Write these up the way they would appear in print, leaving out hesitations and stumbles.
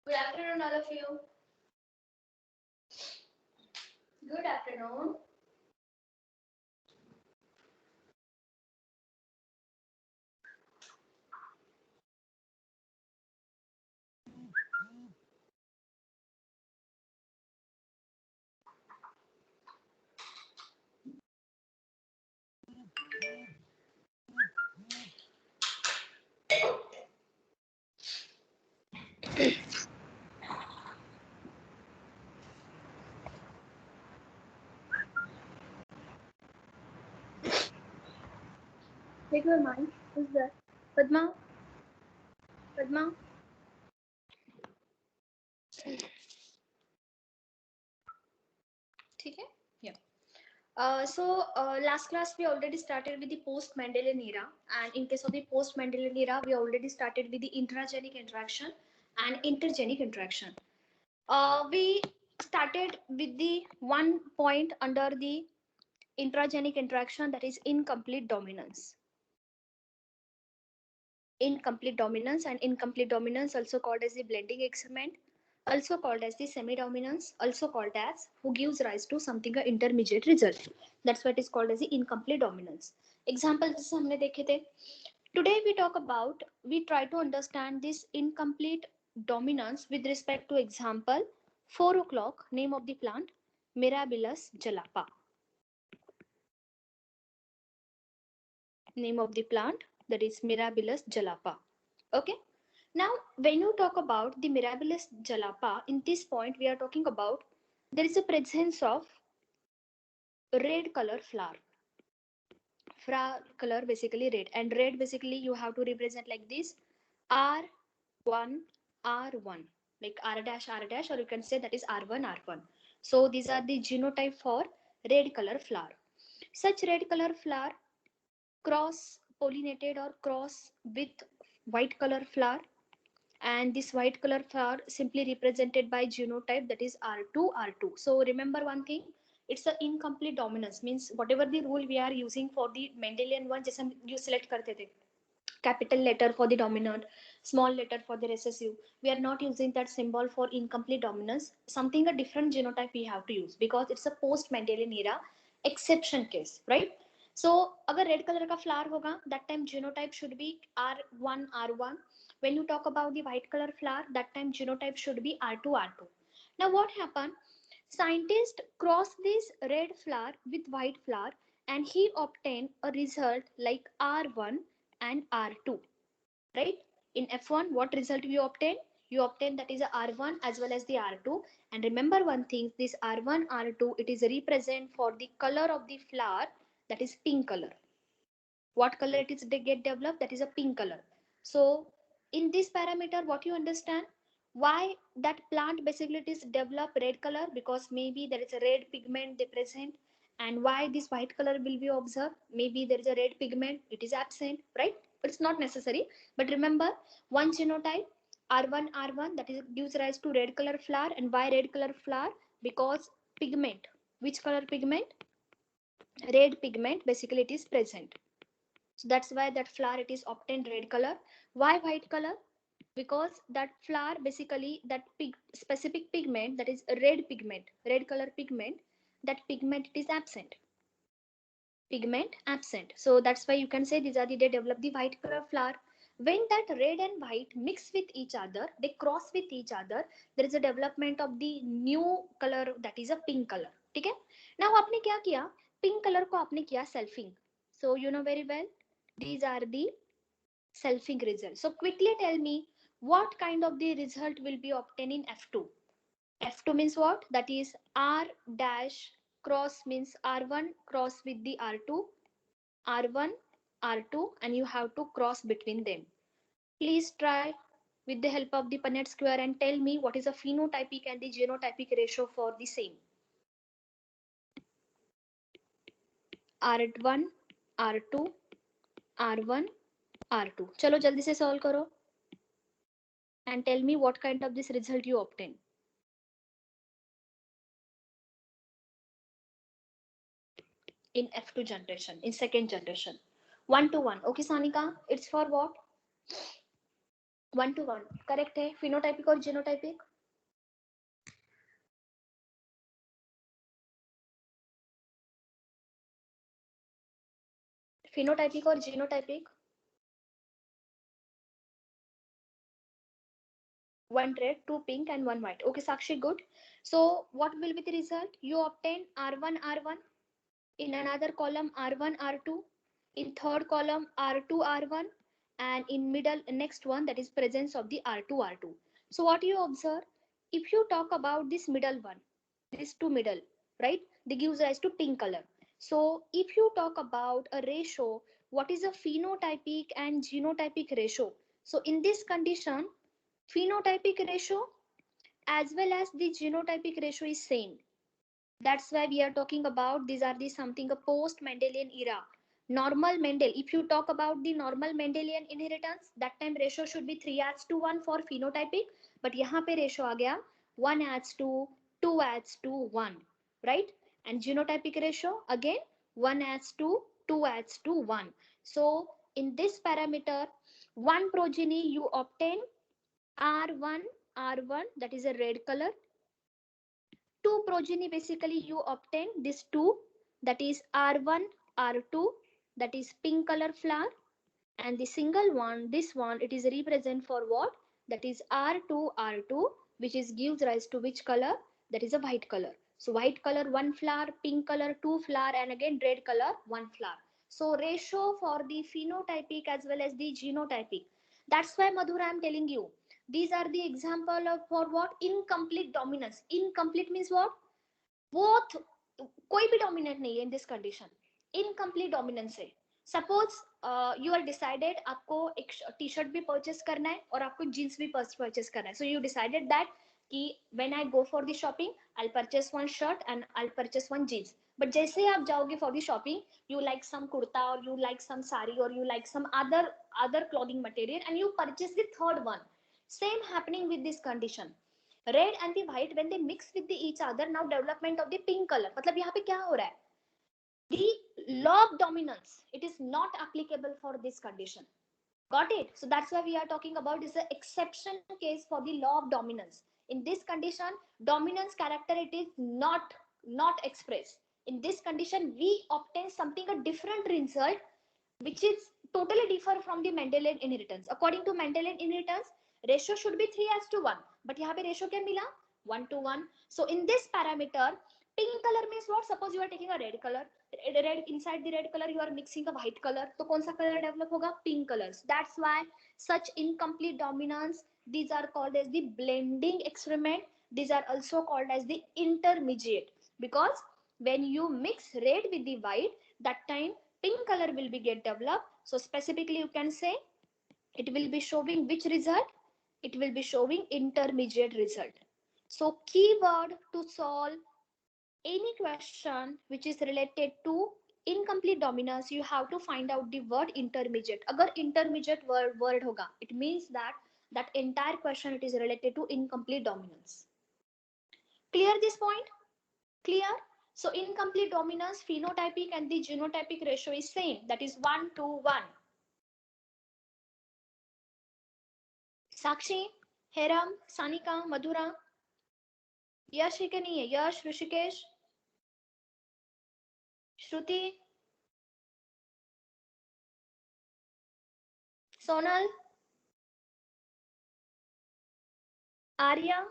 Good afternoon, all of you. Good afternoon. Take your mind. Who's that? Padma? Padma? Okay? Yeah. Last class we already started with the post-Mendelian era, and in case of the post-Mendelian era, we already started with the intragenic interaction and intergenic interaction. We started with the one point under the intragenic interaction, that is incomplete dominance. And incomplete dominance, also called as the blending experiment, also called as the semi-dominance, also called as who gives rise to something a intermediate result. That's what is called as the incomplete dominance. Example जैसे हमने देखे थे. Today we try to understand this incomplete dominance with respect to example 4 o'clock, name of the plant Mirabilis jalapa. Name of the plant, that is Mirabilis jalapa. Okay. Now, when you talk about the Mirabilis jalapa, in this point we are talking about there is a presence of red color flower. Flower color basically red, and red basically you have to represent like this: R1 R1, like R dash R dash, or you can say that is R1 R1. So these are the genotype for red color flower. Such red color flower cross pollinated or cross with white color flower, and this white color flower simply represented by genotype, that is R2 R2. So remember one thing, it's the incomplete dominance, means whatever the rule we are using for the Mendelian one, जैसे हम you select करते थे capital letter for the dominant, small letter for the recessive, we are not using that symbol for incomplete dominance. Something a different genotype we have to use because it's a post Mendelian era exception case, right? So अगर red color का flower होगा, that time genotype should be R1 R1. When you talk about the white color flower, that time genotype should be R2 R2. Now what happened? Scientists crossed this red flower with white flower, and he obtained a result like R1 and R2, right? In F1, what result you obtain? You obtain that is a R1 as well as the R2. And remember one thing, this R1 R2, it is represent for the color of the flower, that is pink color. What color it is they get developed, that is a pink color. So in this parameter, what you understand, why that plant basically it is develop red color, because maybe there is a red pigment they present. And why this white color will be observed, maybe there is a red pigment, it is absent, right? But it's not necessary. But remember one genotype R1 R1, that is gives rise to red color flower. And why red color flower? Because pigment, which color pigment? Red pigment basically it is present. So that's why that flower it is obtained red color. Why white color? Because that flower basically that specific pigment, that is red pigment, red color pigment, that pigment it is absent. Pigment absent. So that's why you can say these are the they develop the white color flower. When that red and white mix with each other, they cross with each other, there is a development of the new color, that is a pink color. ठीक है? Now आपने क्या किया? Pink color को आपने किया selfing. So you know very well, these are the selfing result. So quickly tell me what kind of the result will be obtained in F2. F2 means what? That is R dash cross means R1 cross with the R2, R1, R2, and you have to cross between them. Please try with the help of the Punnett square and tell me what is the phenotypic and the genotypic ratio for the same. R1, R2, R1, R2. चलो जल्दी से solve करो and tell me what kind of this result you obtain. In F2 generation, in second generation. 1 to 1. Okay, Sanika, it's for what? 1:1 correct है. Phenotypic और genotypic. Phenotypic और genotypic. One red, two pink, and one white. Okay, Sakshi, good. So what will be the result? You obtain R1, R1. In another column, R1, R2. In third column, R2, R1. And in middle, next one, that is presence of the R2, R2. So what you observe? If you talk about this middle one, these two middle, right? They gives rise to pink color. So if you talk about a ratio, what is a phenotypic and genotypic ratio? So in this condition, phenotypic ratio as well as the genotypic ratio is same. That's why we are talking about these are the something a post Mendelian era. Normal Mendel, if you talk about the normal Mendelian inheritance, that time ratio should be 3:1 for phenotypic, but यहाँ पे ratio आ गया 1:2, 2:1, right? And genotypic ratio again 1:2, 2:1. So in this parameter, one progeny you obtain R1, R1, that is a red color. Two progeny basically you obtain this two, that is R1, R2, that is pink color flower. And the single one, this one, it is represent for what? That is R2, R2, which is gives rise to which color? That is a white color. So white color one flower, pink color two flower, and again red color one flower. So ratio for the phenotypic as well as the genotypic. That's why Madhura I am telling you. These are the example of for what? Incomplete dominance. Incomplete means what? Both कोई भी dominant नहीं है in this condition. Incomplete dominance है. Suppose you are decided आपको एक T shirt भी purchase करना है और आपको जींस भी परचेस करना है. सो यू डिसाइडेड दैट कि when I go for the shopping I purchase one shirt and I purchase one jeans. But जैसे आप जाओगे for the shopping, you like some kurta और यू लाइक सम साड़ी और you like some other clothing material and you purchase the third one. Same happening with this condition. Red and the white when they mix with the each other, now development of the pink color. मतलब यहाँ पे क्या हो रहा है? The law of dominance, it is not applicable for this condition. Got it? So that's why we are talking about is the exception case for the law of dominance. In this condition, dominance character it is not expressed. In this condition, we obtain something a different result, which is totally different from the Mendelian inheritance. According to Mendelian inheritance, ratio should be 3:1, but यहाँ पे ratio क्या मिला? 1:1. So in this parameter, pink color means what? Suppose you are taking a red color, red inside the red color you are mixing a white color, तो कौन सा color develop होगा? Pink colors. That's why such incomplete dominance, these are called as the blending experiment. These are also called as the intermediate, because when you mix red with the white, that time pink color will be get developed. So specifically you can say it will be showing which result? It will be showing intermediate result. So keyword to solve any question which is related to incomplete dominance, you have to find out the word intermediate. Agar intermediate word hoga, it means that that entire question it is related to incomplete dominance. Clear this point? Clear? So incomplete dominance, phenotypic and the genotypic ratio is same, that is 1:1. Sakshi, Heram, Sanika, Madhura, Yash है कि नहीं है? Yash, Rishikesh, Shruti, Sonal, Arya,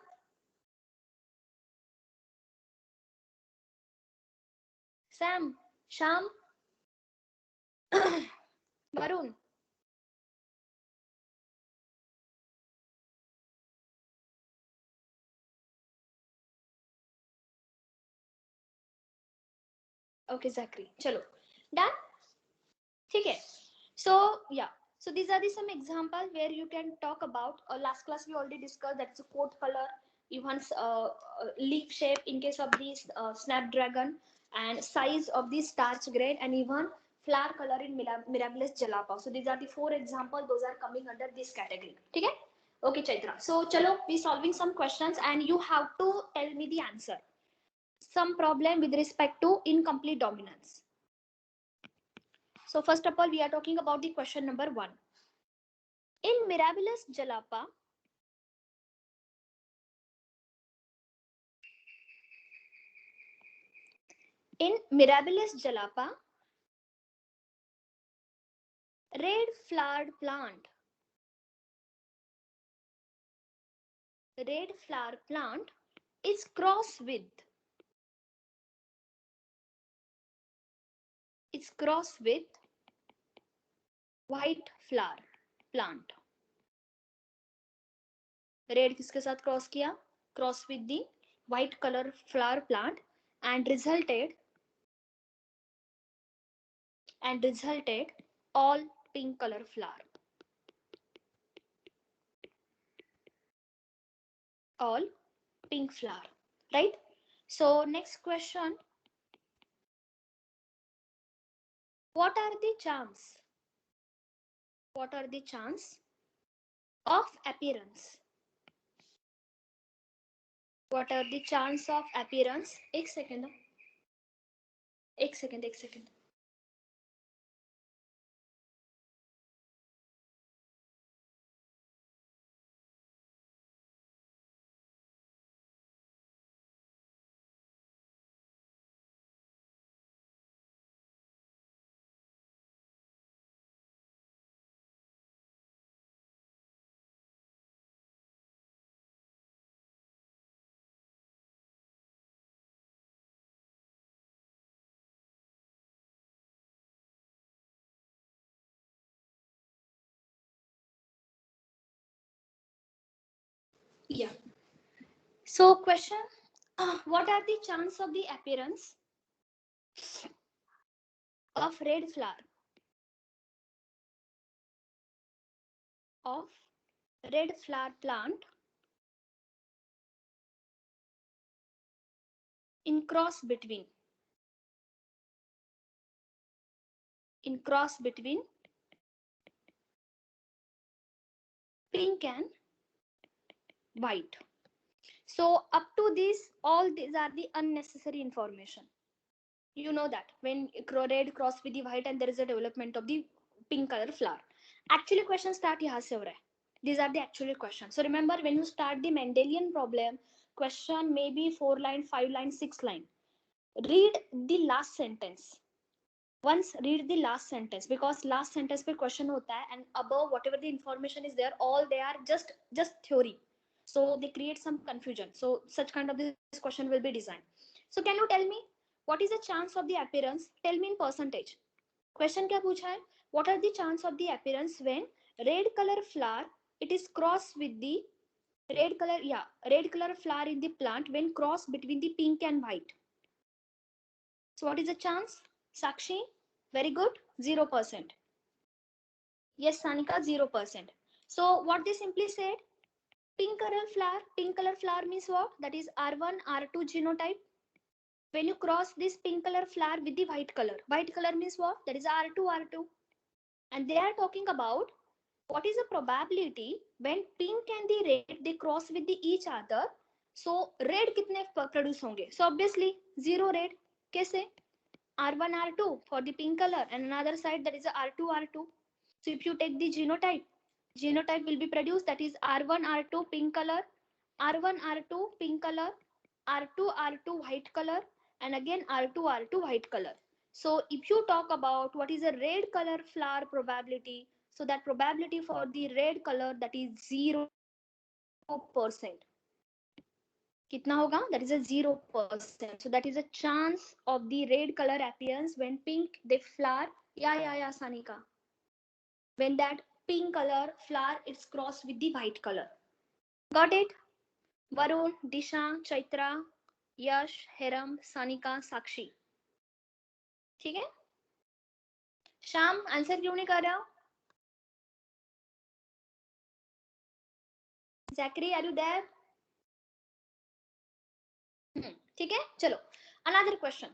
Sam, Shyam, Varun. Okay, Zachary. चलो, done? ठीक है. So yeah, so these are the some examples where you can talk about. Last class we already discussed that is a coat color, even leaf shape in case of this snapdragon, and size of the starch grain, and even flower color in Mirabilis jalapa. So these are the 4 examples. Those are coming under this category. ठीक है? Okay, Chaitra. So chalo, we solving some questions and you have to tell me the answer. Some problem with respect to incomplete dominance. So first of all, we are talking about the question number 1. In Mirabilis jalapa, red flowered plant is crossed with white flower plant. Red किसके साथ cross किया? Cross with the white color flower plant and resulted all pink color flower. All pink flower, right? So next question, what are the chance of appearance? What are the chance of appearance? एक second. Yeah. So question, what are the chance of the appearance of red flower plant in cross between pink and white? So up to this, all these are the unnecessary information. You know that when red cross with the white and there is a development of the pink color flower. Actually question start यहाँ से हो रहा है. These are the actual questions. So remember, when you start the Mendelian problem, question maybe 4 line, 5 line, 6 line. Read the last sentence. Once read the last sentence, because last sentence पे question होता है and above whatever the information is there, all they are just theory. So they create some confusion. So such kind of this question will be designed. So can you tell me what is the chance of the appearance? Tell me in percentage. Question क्या पूछा है? What are the chance of the appearance when red color flower it is crossed with the red color flower in the plant when crossed between the pink and white? So what is the chance? Sakshi, very good, 0%. Yes, Sanika, 0%. So what they simply said, pink color flower means what? That is R1, R2 genotype. When you cross this pink color flower with the white color means what? That is R2, R2. And they are talking about what is the probability when pink and the red they cross with the each other. So red कितने produce होंगे? So obviously 0 red. कैसे? R1, R2 for the pink color and another side that is a R2, R2. So if you take the genotype will be produced, that is R1, R2 pink color, R1, R2 pink color, R2, R2 white color, and again R2, R2 white color. So if you talk about what is a red color flower probability, so that probability for the red color that is 0%. कितना होगा? That is a 0%. So that is a chance of the red color appearance when pink the flower. Yeah, Sanika. When that pink color flower is crossed with the white color. Got it? Varun, Disha, Chaitra, Yash, Heram, Sanika, Sakshi. ठीक है? Shyam answer क्यों नहीं कर रहा? Zachary, are you there? ठीक है? चलो. Another question.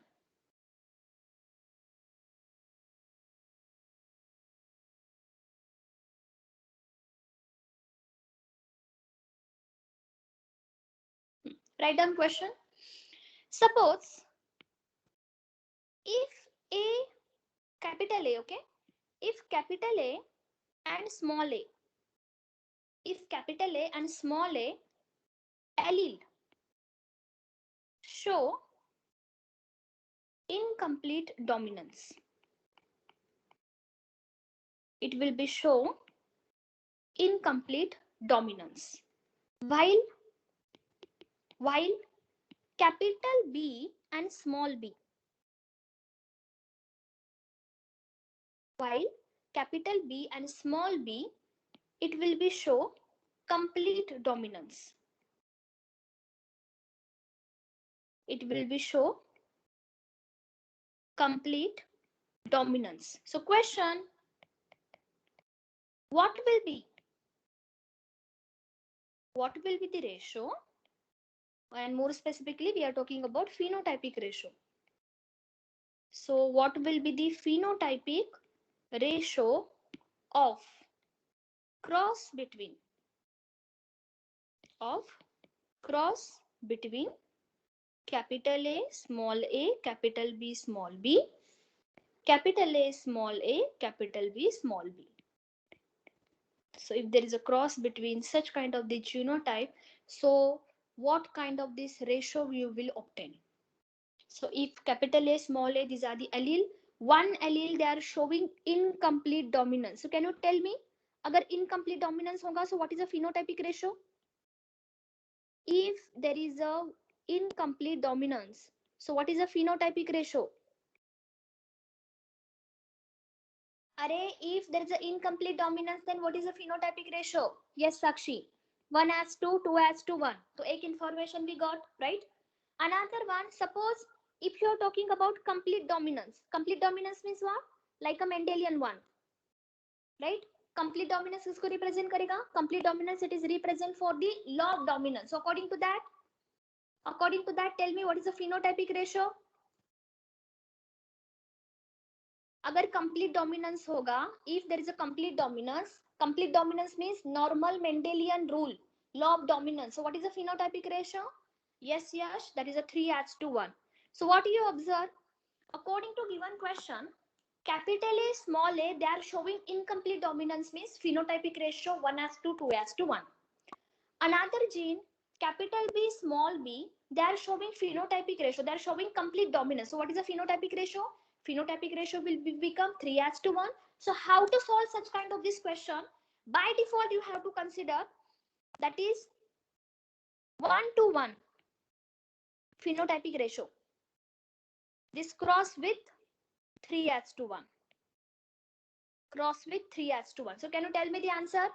Write down question. Suppose if A, capital A, okay? If capital A and small a if capital A and small a allele show incomplete dominance, it will be show incomplete dominance. While capital B and small b, while capital B and small b, it will be show complete dominance. It will be show complete dominance. So question, what will be the ratio? And more specifically, we are talking about phenotypic ratio. So what will be the phenotypic ratio of cross between capital A, small a, capital B, small b, capital A, small a, capital B, small b. So if there is a cross between such kind of the genotype, so what kind of this ratio you will obtain? So if capital A, small a, these are the allele, one allele they are showing incomplete dominance. So can you tell me, agar incomplete dominance hoga, so what is the phenotypic ratio? If there is a incomplete dominance, so what is the phenotypic ratio? Array, if there is an incomplete dominance, then what is the phenotypic ratio? Yes, Sakshi. 1:2, 2:1. So, एक information we got, right? Another one, suppose if you are talking about complete dominance. Complete dominance means what? Like a Mendelian one, right? Complete dominance किसको represent करेगा? Complete dominance, it is represent for the law of dominance. So, according to that, tell me what is the phenotypic ratio? अगर complete dominance होगा, if there is a complete dominance means normal Mendelian rule, law of dominance. So what is the phenotypic ratio? Yes, Yash, that is a 3:1. So what do you observe? According to given question, capital A, small a, they are showing incomplete dominance means phenotypic ratio 1:2, 2:1. Another gene, capital B, small b, they are showing phenotypic ratio. They are showing complete dominance. So what is the phenotypic ratio? Phenotypic ratio will become 3:1. So how to solve such kind of this question? By default, you have to consider that is 1:1 phenotypic ratio. This cross with 3:1. Cross with 3:1. So can you tell me the answer?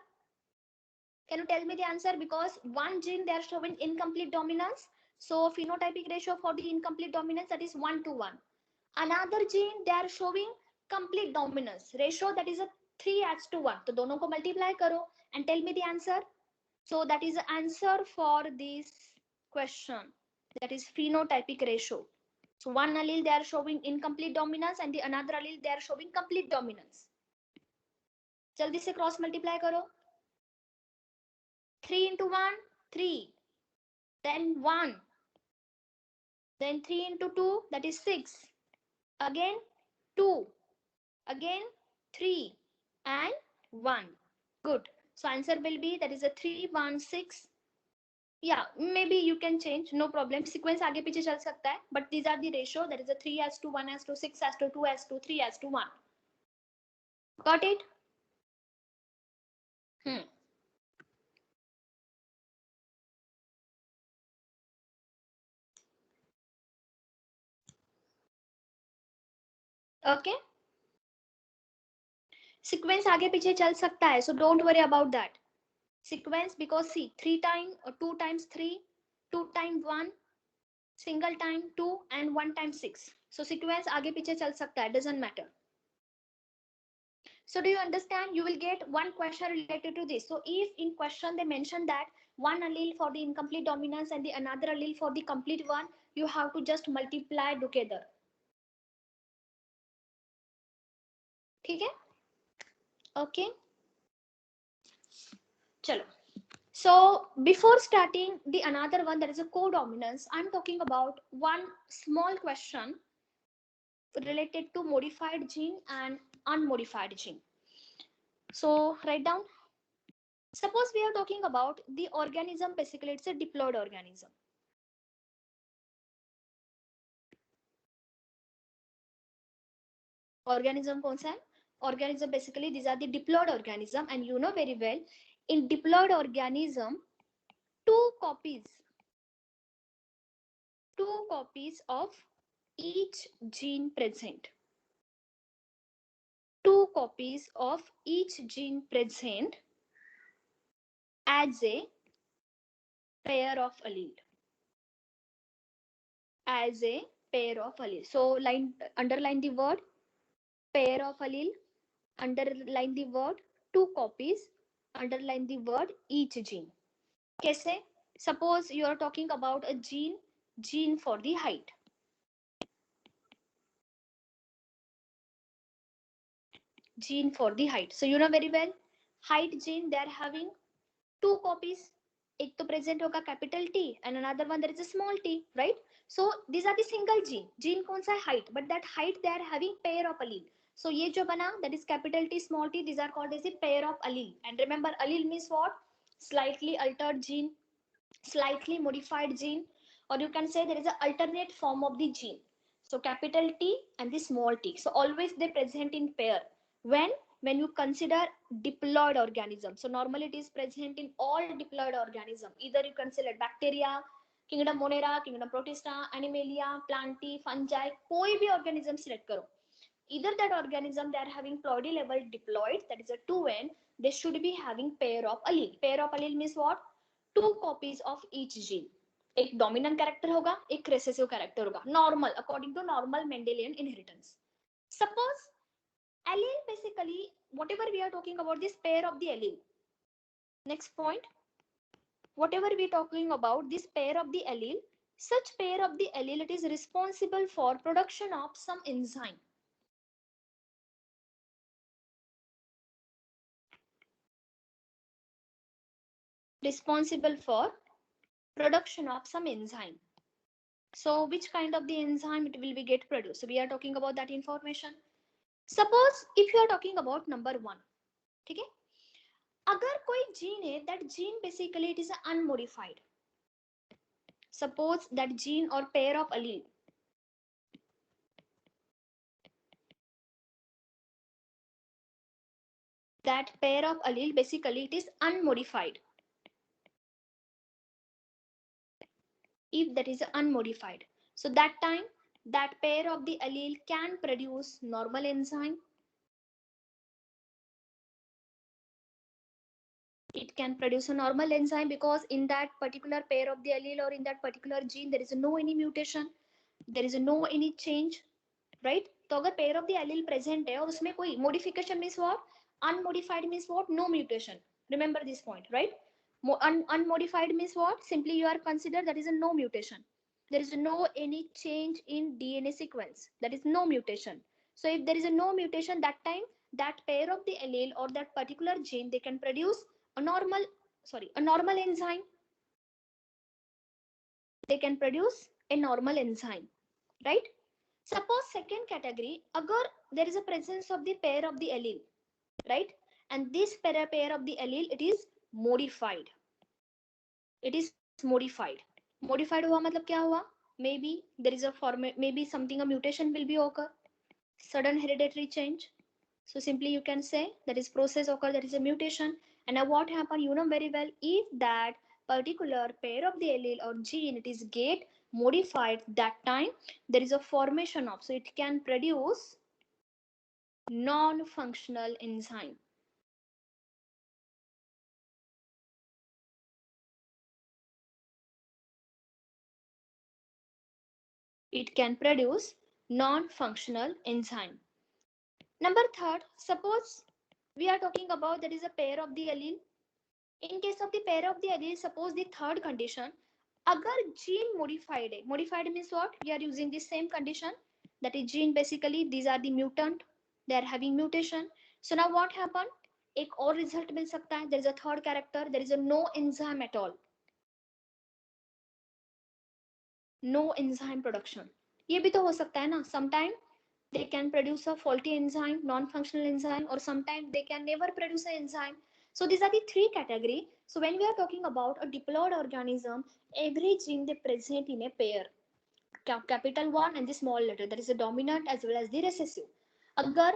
Can you tell me the answer? Because one gene they are showing incomplete dominance. So phenotypic ratio for the incomplete dominance, that is 1:1. Another gene they are showing complete dominance ratio, that is a 3:1. So दोनों को multiply करो and tell me the answer. So that is the answer for this question. That is phenotypic ratio. So one allele they are showing incomplete dominance and the another allele they are showing complete dominance. जल्दी से cross multiply करो. 3 into 1, 3. Then 1. Then 3 into 2, that is 6. Again 2. Again 3 and 1. Good. So answer will be, that is a 3, 1, 6. Yeah, maybe you can change, no problem. Sequence आगे पीछे चल सकता है, but these are the ratio, that is a 3:2, 1:2, 6:2, 2:2, 3:1. Got it? Okay. Sequence आगे पीछे चल सकता है, so don't worry about that. Sequence, because see, 3 times or 2 times 3, 2 times 1, single time 2 and 1 times 6. So sequence आगे पीछे चल सकता है, doesn't matter. So do you understand? You will get one question related to this. So if in question they mention that one allele for the incomplete dominance and the another allele for the complete one, you have to just multiply together. ठीक है? Okay. चलो. So before starting the another one, that is a codominance, I'm talking about one small question related to modified gene and unmodified gene. So write down. Suppose we are talking about the organism, basically it's a diploid organism. Organism कौन सा है? Organism basically these are the diploid organism, and you know very well in diploid organism two copies of each gene present. Two copies of each gene present as a pair of allele. As a pair of allele. So underline the word pair of allele, underline the word two copies, underline the word each gene. कैसे? Suppose you are talking about a gene for the height. Gene for the height. So you know very well, height gene they are having two copies. एक तो present होगा capital T and another one there is a small t, right? So these are the single gene. Gene कौन सा है? Height. But that height they are having pair of allele. So ये जो बना that is capital T small t, these are called as a pair of allele. And remember allele means what? Slightly altered gene, slightly modified gene, or you can say there is an alternate form of the gene. So capital T and the small t. So always they present in pair. When you consider diploid organism. So normally it is present in all diploid organism. Either you consider bacteria, kingdom Monera, kingdom Protista, Animalia, Plantae, fungi, कोई भी organism select करो. Either that organism they are having ploidy level diploid, that is a 2n, they should be having pair of allele. Pair of allele means what? Two copies of each gene. एक dominant character होगा, एक recessive character होगा. Normal, according to normal Mendelian inheritance. Suppose allele, basically whatever we are talking about this pair of the allele. Next point, whatever we are talking about this pair of the allele, such pair of the allele it is responsible for production of some enzyme. Responsible for production of some enzyme. So which kind of the enzyme it will be get produced? So we are talking about that information. Suppose if you are talking about number 1, ठीक है? अगर कोई gene है, that gene basically it is unmodified. Suppose that gene or pair of allele, that pair of allele basically it is unmodified. If that is unmodified, so that time that pair of the allele can produce normal enzyme. It can produce a normal enzyme because in that particular pair of the allele or in that particular gene there is no any mutation, there is no any change, right? तो अगर pair of the allele present है और उसमें कोई modification means what? Unmodified means what? No mutation. Remember this point, right? Unmodified means what? Simply you are considered that is a no mutation. There is no any change in DNA sequence. That is no mutation. So if there is a no mutation, that time that pair of the allele or that particular gene they can produce a normal enzyme. They can produce a normal enzyme, right? Suppose second category, agar there is a presence of the pair of the allele, right? And this pair of the allele it is modified. It is modified. Modified हुआ मतलब क्या हुआ? Maybe there is a maybe something a mutation will be occur. Sudden hereditary change. So simply you can say that is process occur, that is a mutation. And now what happen? You know very well, if that particular pair of the allele or gene it is get modified, that time there is a formation of, so it can produce non-functional enzyme. It can produce non-functional enzyme. Number third, suppose we are talking about that is a pair of the allele. In case of the pair of the allele, suppose the third condition, agar gene modified hai, modified means what? We are using the same condition, that is gene basically these are the mutant, they are having mutation. So now what happened? एक और result मिल सकता है, there is a third character, there is a no enzyme at all, no enzyme production. ये भी तो हो सकता है ना, sometime they can produce a faulty enzyme, non-functional enzyme, or sometimes they can never produce an enzyme. So these are the three category. So when we are talking about a diploid organism, every gene they present in a pair, capital one and the small letter, that is the dominant as well as the recessive. Agar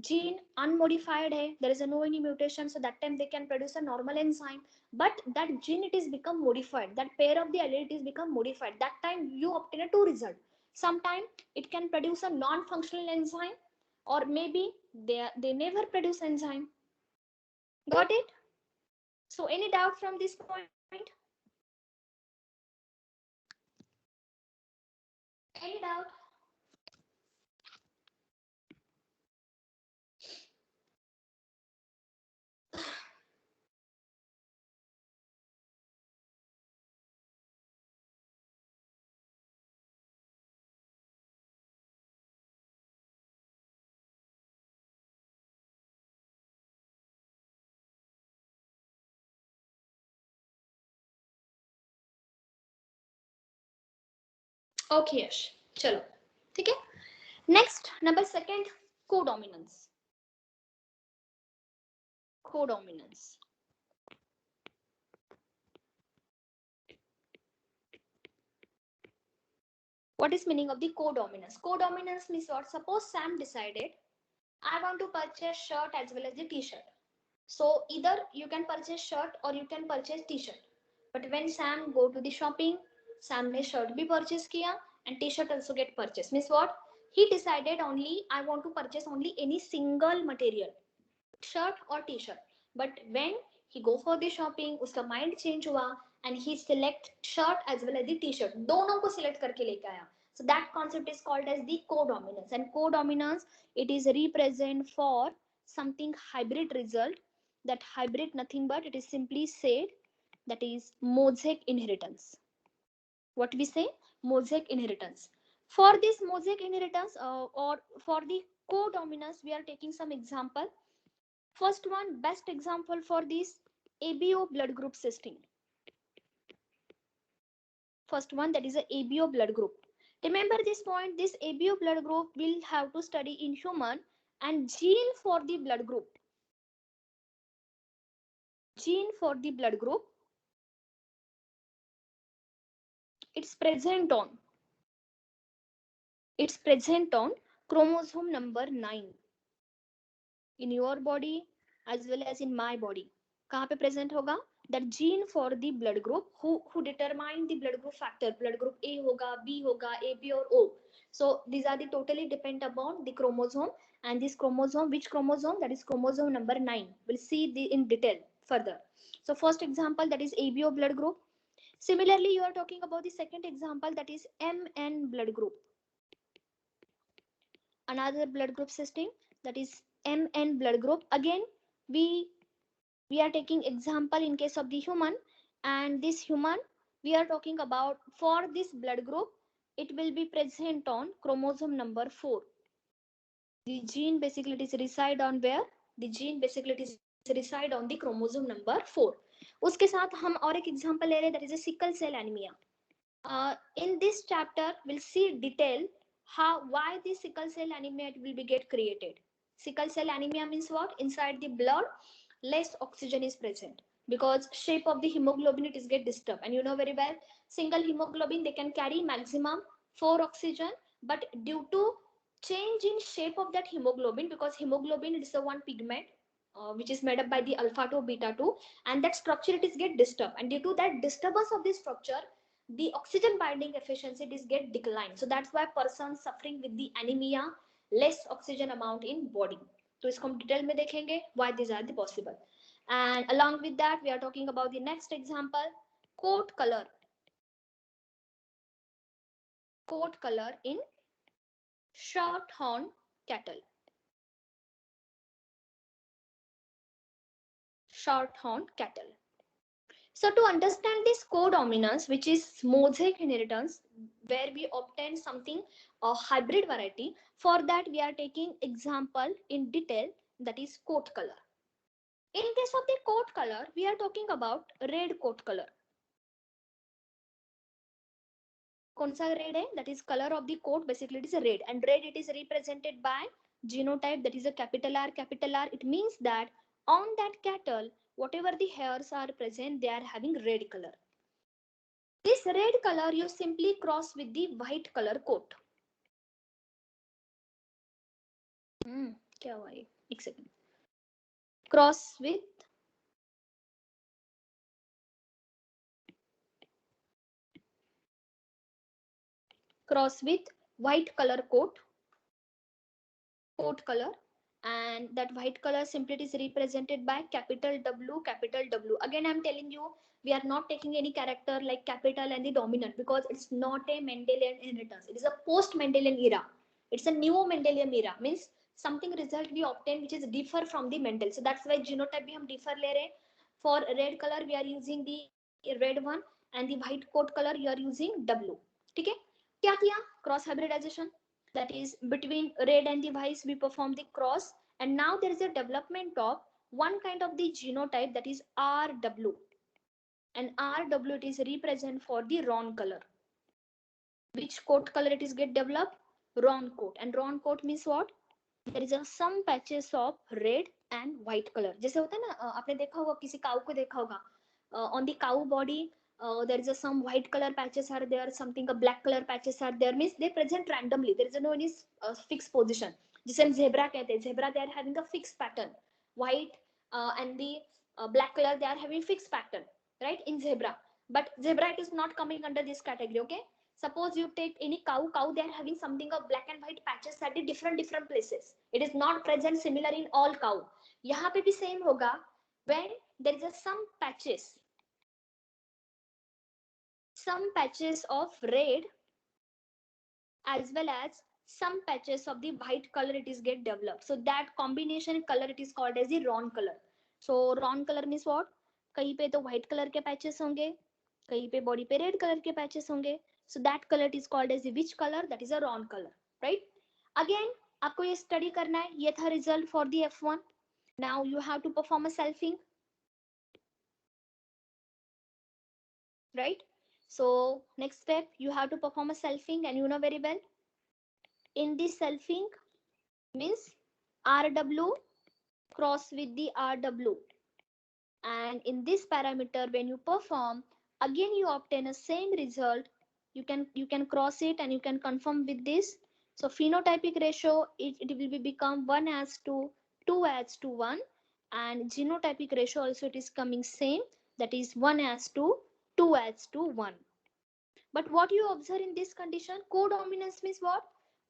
gene unmodified hai, there is no any mutation, so that time they can produce a normal enzyme. But that gene it is become modified, that pair of the allele it is become modified, that time you obtain a two result. Sometime it can produce a non-functional enzyme, or maybe they never produce enzyme. Got it? So any doubt from this point? Any doubt? Okay, यश चलो ठीक है. Next, number second, codominance. Codominance. What is meaning of the codominance? Codominance means what? Suppose Sam decided, I want to purchase shirt as well as the t-shirt. So either you can purchase shirt or you can purchase t-shirt. But when Sam go to the shopping, Sam ने shirt भी purchase किया and t-shirt also get purchased. Means what? He decided only I want to purchase only any single material, shirt or t-shirt. But when he go for the shopping, उसका mind change हुआ and he select shirt as well as the t-shirt. दोनों को select करके लेके आया. So that concept is called as the codominance. And codominance, it is represent for something hybrid result. That hybrid nothing but it is simply said that is mosaic inheritance. What we say? Mosaic inheritance. For this mosaic inheritance or for the codominance, we are taking some example. First one, best example for this, ABO blood group system. First one, that is a ABO blood group. Remember this point, this ABO blood group will have to study in human, and gene for the blood group. Gene for the blood group, it's present on chromosome number 9 in your body as well as in my body. कहाँ पे present होगा? That gene for the blood group who determine the blood group factor. Blood group A होगा, B होगा, AB or O. So these are the totally depend upon the chromosome, and this chromosome, which chromosome? That is chromosome number 9. We'll see the in detail further. So first example, that is ABO blood group. Similarly, you are talking about the second example, that is MN blood group. Another blood group system, that is MN blood group. Again, we are taking example in case of the human, and this human we are talking about, for this blood group it will be present on chromosome number 4. The gene basically it is reside on where? The gene basically it is reside on the chromosome number 4. उसके साथ हम और एक example ले रहे, that is a sickle cell anemia. In this chapter we'll see detail why the sickle cell anemia will be get created. Sickle cell anemia means what? Inside the blood less oxygen is present, because shape of the hemoglobin it is get disturbed, and you know very well single hemoglobin they can carry maximum 4 oxygen, but due to change in shape of that hemoglobin, because hemoglobin is the one pigment which is made up by the alpha 2 beta 2, and that structure it is get disturbed, and due to that disturbance of this structure the oxygen binding efficiency is get declined. So that's why person suffering with the anemia, less oxygen amount in body. तो इसको हम detail में देखेंगे why these are the possible. And along with that we are talking about the next example, coat color. Coat color in shorthorn cattle. Shorthorn cattle. So to understand this codominance, which is mosaic inheritance, where we obtain something a hybrid variety, for that we are taking example in detail, that is coat color. In case of the coat color, we are talking about red coat color. कौन सा red है? That is color of the coat, basically it is a red, and red it is represented by genotype, that is a capital R, capital R. It means that on that cattle whatever the hairs are present, they are having red color. This red color you simply cross with the white color coat. क्या हुआ ये? एक second. Cross with white color coat color, and that white color simply is represented by capital W, capital W. Again, I'm telling you, we are not taking any character like capital and the dominant, because it's not a Mendelian inheritance. It is a post-Mendelian era. It's a new Mendelian era. Means something result we obtain which is differ from the Mendel. So that's why genotype भी हम differ ले रहे. For red color we are using the red one, and the white coat color you are using W. ठीक है? क्या किया? Cross hybridization. That is between red and the white we perform the cross, and now there is a development of one kind of the genotype, that is RW, and RW it is represent for the round color. Which coat color it is get developed? Round coat. And round coat means what? There is a some patches of red and white color. जैसे होता है ना, आपने देखा होगा, किसी काऊ को देखा होगा, on the cow body there is a some white color patches are there, something a black color patches are there, means they present randomly, there is no any fixed position. जिसे हम zebra कहते हैं, zebra they are having a fixed pattern, white and the black color they are having fixed pattern, right, in zebra. But zebra it is not coming under this category. Okay, suppose you take any cow, they are having something of black and white patches at the different places, it is not present similar in all cow. यहाँ पे भी same होगा, when there is a some patches of red as well as some patches of the white color it is get developed. So that combination color it is called as the round color. So round color means what? कहीं पे तो white color के patches होंगे, कहीं पे body पे red color के patches होंगे. So that color it is called as the which color? That is a round color, right? Again आपको ये study करना है. ये था result for the F1. Now you have to perform a selfing, right? So next step you have to perform a selfing, and you know very well, in this selfing means RW cross with the RW, and in this parameter when you perform, again you obtain a same result. You can cross it and you can confirm with this. So phenotypic ratio it will be become 1:2, 2:1, and genotypic ratio also it is coming same, that is 1:2, 2:1. But what you observe in this condition, codominance means what?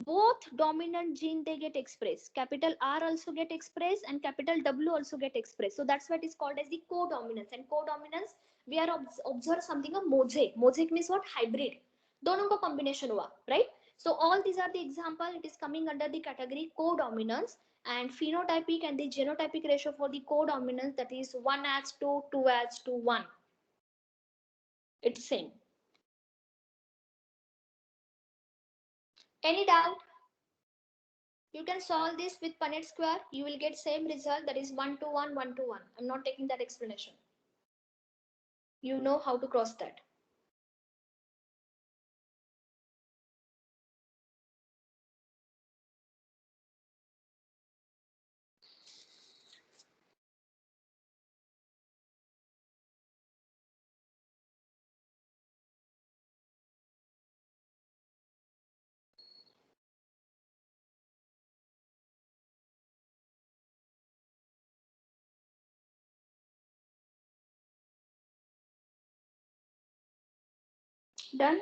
Both dominant gene they get expressed. Capital R also get expressed and capital W also get expressed. So that's what is called as the codominance. And codominance, we are observe something of mosaic. Mosaic means what? Hybrid. दोनों का combination हुआ, right? So all these are the example. It is coming under the category codominance, and phenotypic and the genotypic ratio for the codominance, that is 1:2, 2:1. It's same. Any doubt? You can solve this with Punnett square. You will get same result, that is 1:1, 1:1. I'm not taking that explanation. You know how to cross that. Done?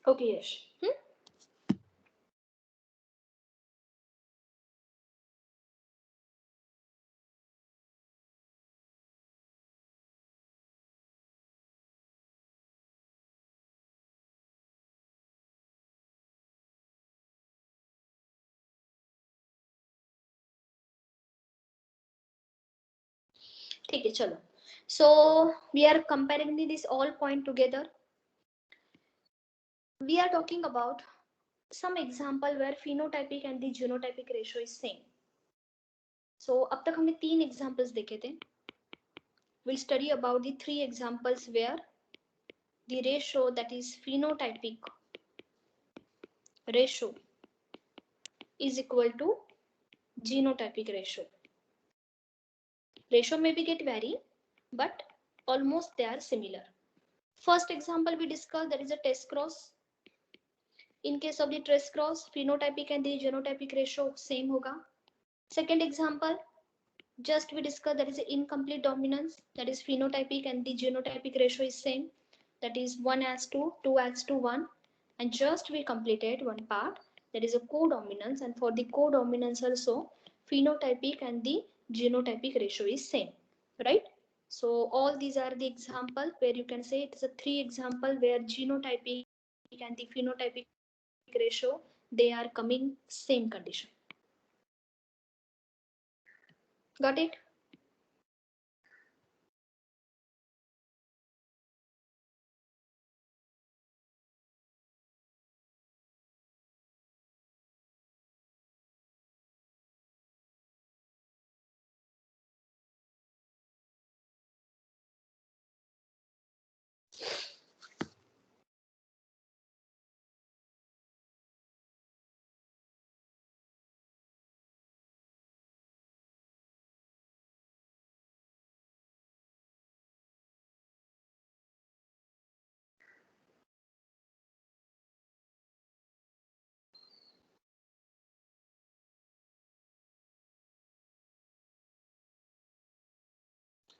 Okay, Yash. ठीक है, चलो. So we are comparing this all point together. We are talking about some example where phenotypic and the genotypic ratio is same. So अब तक हमने 3 examples देखे थे. We'll study about the 3 examples where the ratio, that is phenotypic ratio, is equal to genotypic ratio. Ratio may be get vary, but almost they are similar. First example we discussed, that is a test cross. In case of the test cross, phenotypic and the genotypic ratio same hoga. Second example, just we discussed, that is incomplete dominance, that is phenotypic and the genotypic ratio is same, that is 1:2, 2:1. And just we completed one part, that is a codominance, and for the codominance also phenotypic and the genotypic ratio is same, right? So all these are the example where you can say it is a 3 example where genotypic and the phenotypic ratio, they are coming same condition. Got it?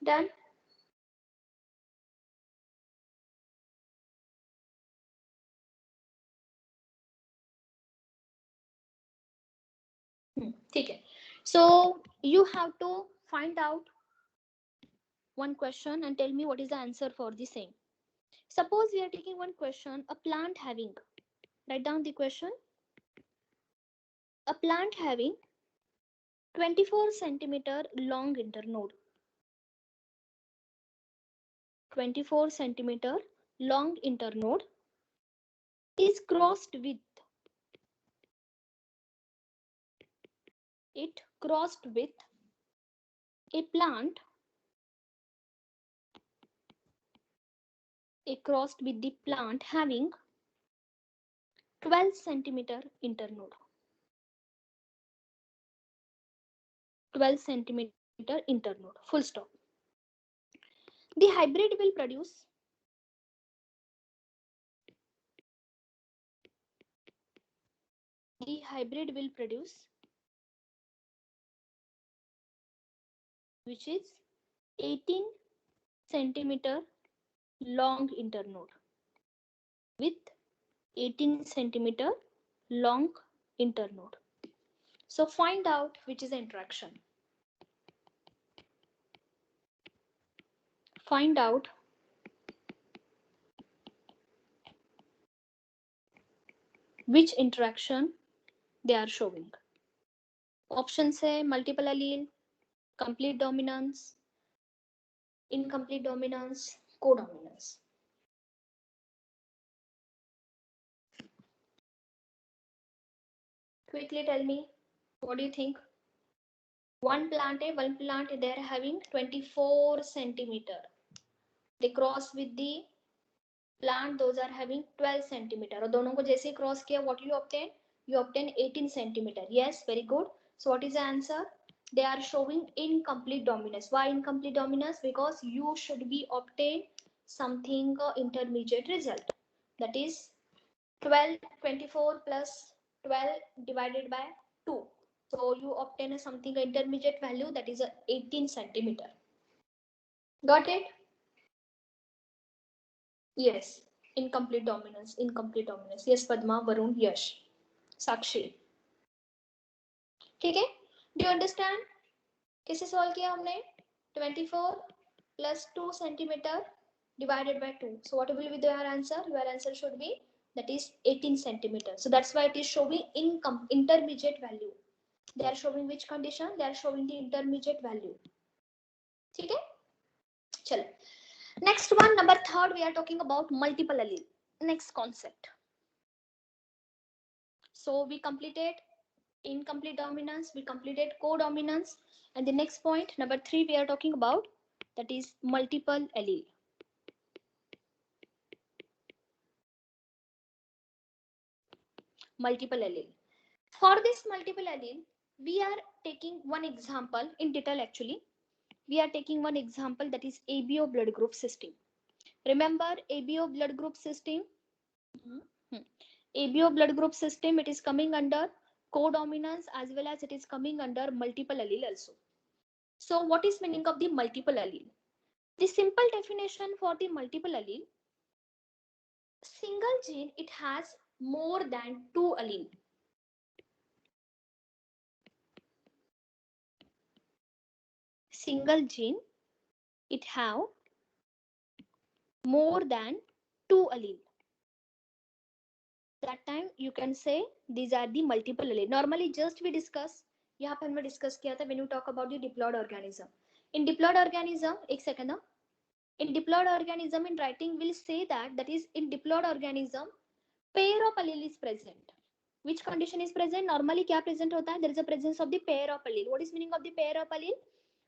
Done? Okay. So you have to find out one question and tell me what is the answer for the same. Suppose we are taking one question, a plant having, write down the question, a plant having 24 centimeter long internode, 24 centimeter long internode is crossed with, it crossed with a plant, a crossed with the plant having 12 centimeter internode, 12 centimeter internode, full stop. The hybrid will produce, the hybrid will produce, which is 18 centimeter long internode with 18 centimeter long internode. So find out which is the interaction. Find out which interaction they are showing. Options है multiple allele, complete dominance, incomplete dominance, codominance. Quickly tell me, what do you think? One plant, they are having 24 centimeter. They cross with the plant, those are having 12 centimeter. और दोनों को जैसे cross किया, what you obtain? You obtain 18 centimeter. Yes, very good. So what is the answer? They are showing incomplete dominance. Why incomplete dominance? Because you should be obtain something intermediate result. That is 24 plus 12 divided by 2. So you obtain something intermediate value, that is 18 centimeter. Got it? Yes. Incomplete dominance. Incomplete dominance. Yes, Padma, Varun, Yash, Sakshi. ठीक है? Do you understand? कैसे solve किया हमने? 24 plus 2 centimeter divided by 2. So what will be your answer? Your answer should be, that is 18 centimeter. So that's why it is showing intermediate value. They are showing which condition? They are showing the intermediate value. ठीक है? चलो. Next one, number 3, we are talking about multiple allele. Next concept. So we completed incomplete dominance, we completed codominance, and the next point, number 3, we are talking about, that is multiple allele. Multiple allele. For this multiple allele, we are taking one example in detail actually. We are taking one example, that is ABO blood group system. Remember ABO blood group system? ABO blood group system, it is coming under codominance as well as it is coming under multiple allele also. So what is meaning of the multiple allele? The simple definition for the multiple allele, single gene, it has more than 2 allele. Single gene, it have more than 2 allele. That time you can say these are the multiple allele. Normally just we discuss, यहाँ पे हमने discuss किया था when you talk about the diploid organism. In diploid organism, एक second ना, in diploid organism in writing will say that is in diploid organism pair of allele is present. Which condition is present? Normally क्या present होता है? There is a presence of the pair of allele. What is meaning of the pair of allele?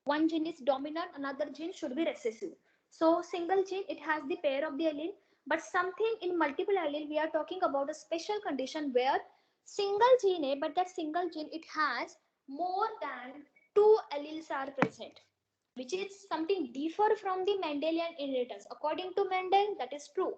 One gene is dominant, another gene should be recessive. So single gene, it has the pair of the allele, but something in multiple allele, we are talking about a special condition where single gene, but that single gene, it has more than 2 alleles are present, which is something differ from the Mendelian inheritance. According to Mendel, that is true.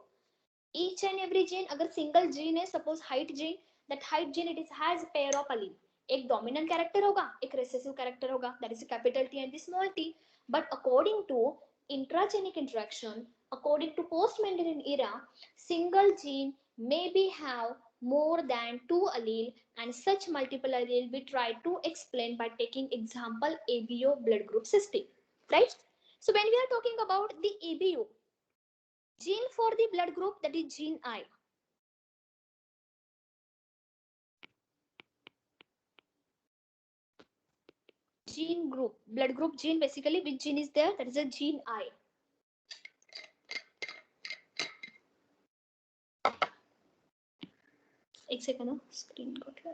Each and every gene, अगर single gene है, suppose height gene, that height gene it is has pair of allele. एक dominant character होगा, एक recessive character होगा, that is a capital T and the small t. But according to intragenic interaction, according to post-Mendelian era, single gene maybe have more than 2 allele, and such multiple allele we try to explain by taking example ABO blood group system, right? So when we are talking about the ABO, gene for the blood group, that is gene I. Gene group, blood group gene, basically which gene is there? That is a gene I. एक second, screen को क्या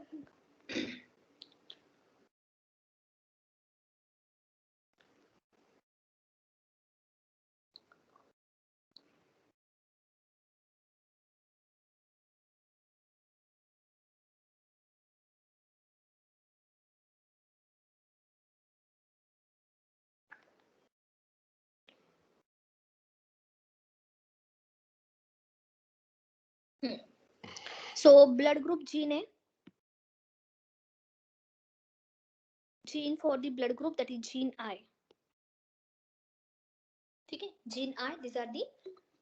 So blood group gene है, gene for the blood group, that is gene I. ठीक है, gene I, these are the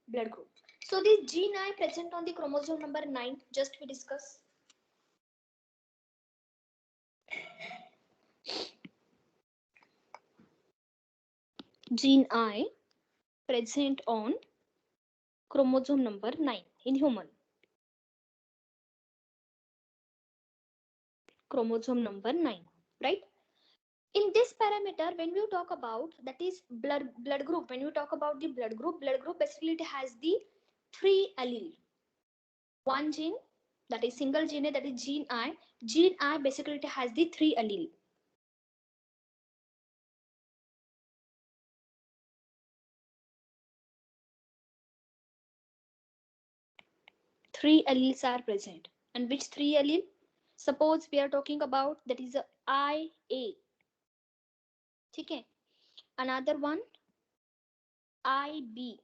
blood group. So this gene I present on the chromosome number 9, just we discuss. Gene I present on chromosome number 9 in human. Chromosome number 9, right? In this parameter, when we talk about, that is blood group, when we talk about the blood group basically it has the 3 allele. One gene, that is single gene, that is gene I. Gene I basically it has the 3 allele. Three alleles are present. And which 3 allele? Suppose we are talking about, that is a IA. Okay. Another one, IB.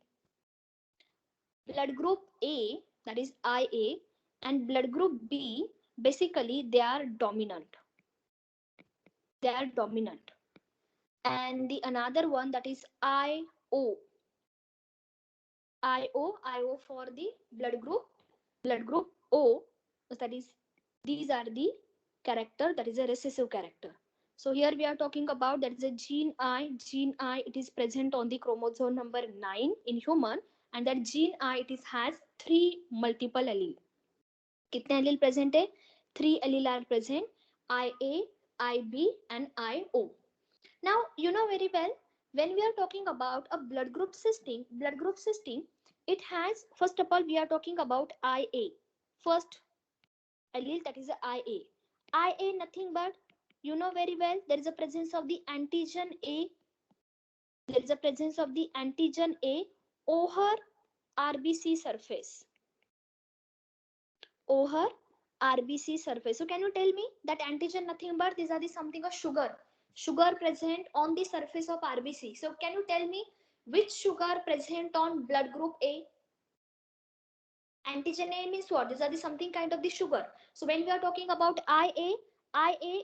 Blood group A, that is IA, and blood group B, basically they are dominant. They are dominant. And the another one, that is IO. IO for the blood group O, that is, these are the character, that is a recessive character. So here we are talking about, that is a gene I, it is present on the chromosome number 9 in human, and that gene I, it is has 3 multiple allele. कितने allele present है? 3 allele are present, IA, IB and IO. Now you know very well, when we are talking about a blood group system, it has, first of all we are talking about IA, first allele, that is a IA. IA nothing but, you know very well, there is a presence of the antigen A. There is a presence of the antigen A over RBC surface. Over RBC surface. So can you tell me that antigen nothing but these are the something of sugar. Sugar present on the surface of RBC. So can you tell me which sugar present on blood group A? Antigen A means what? These are the something kind of the sugar. So when we are talking about IA,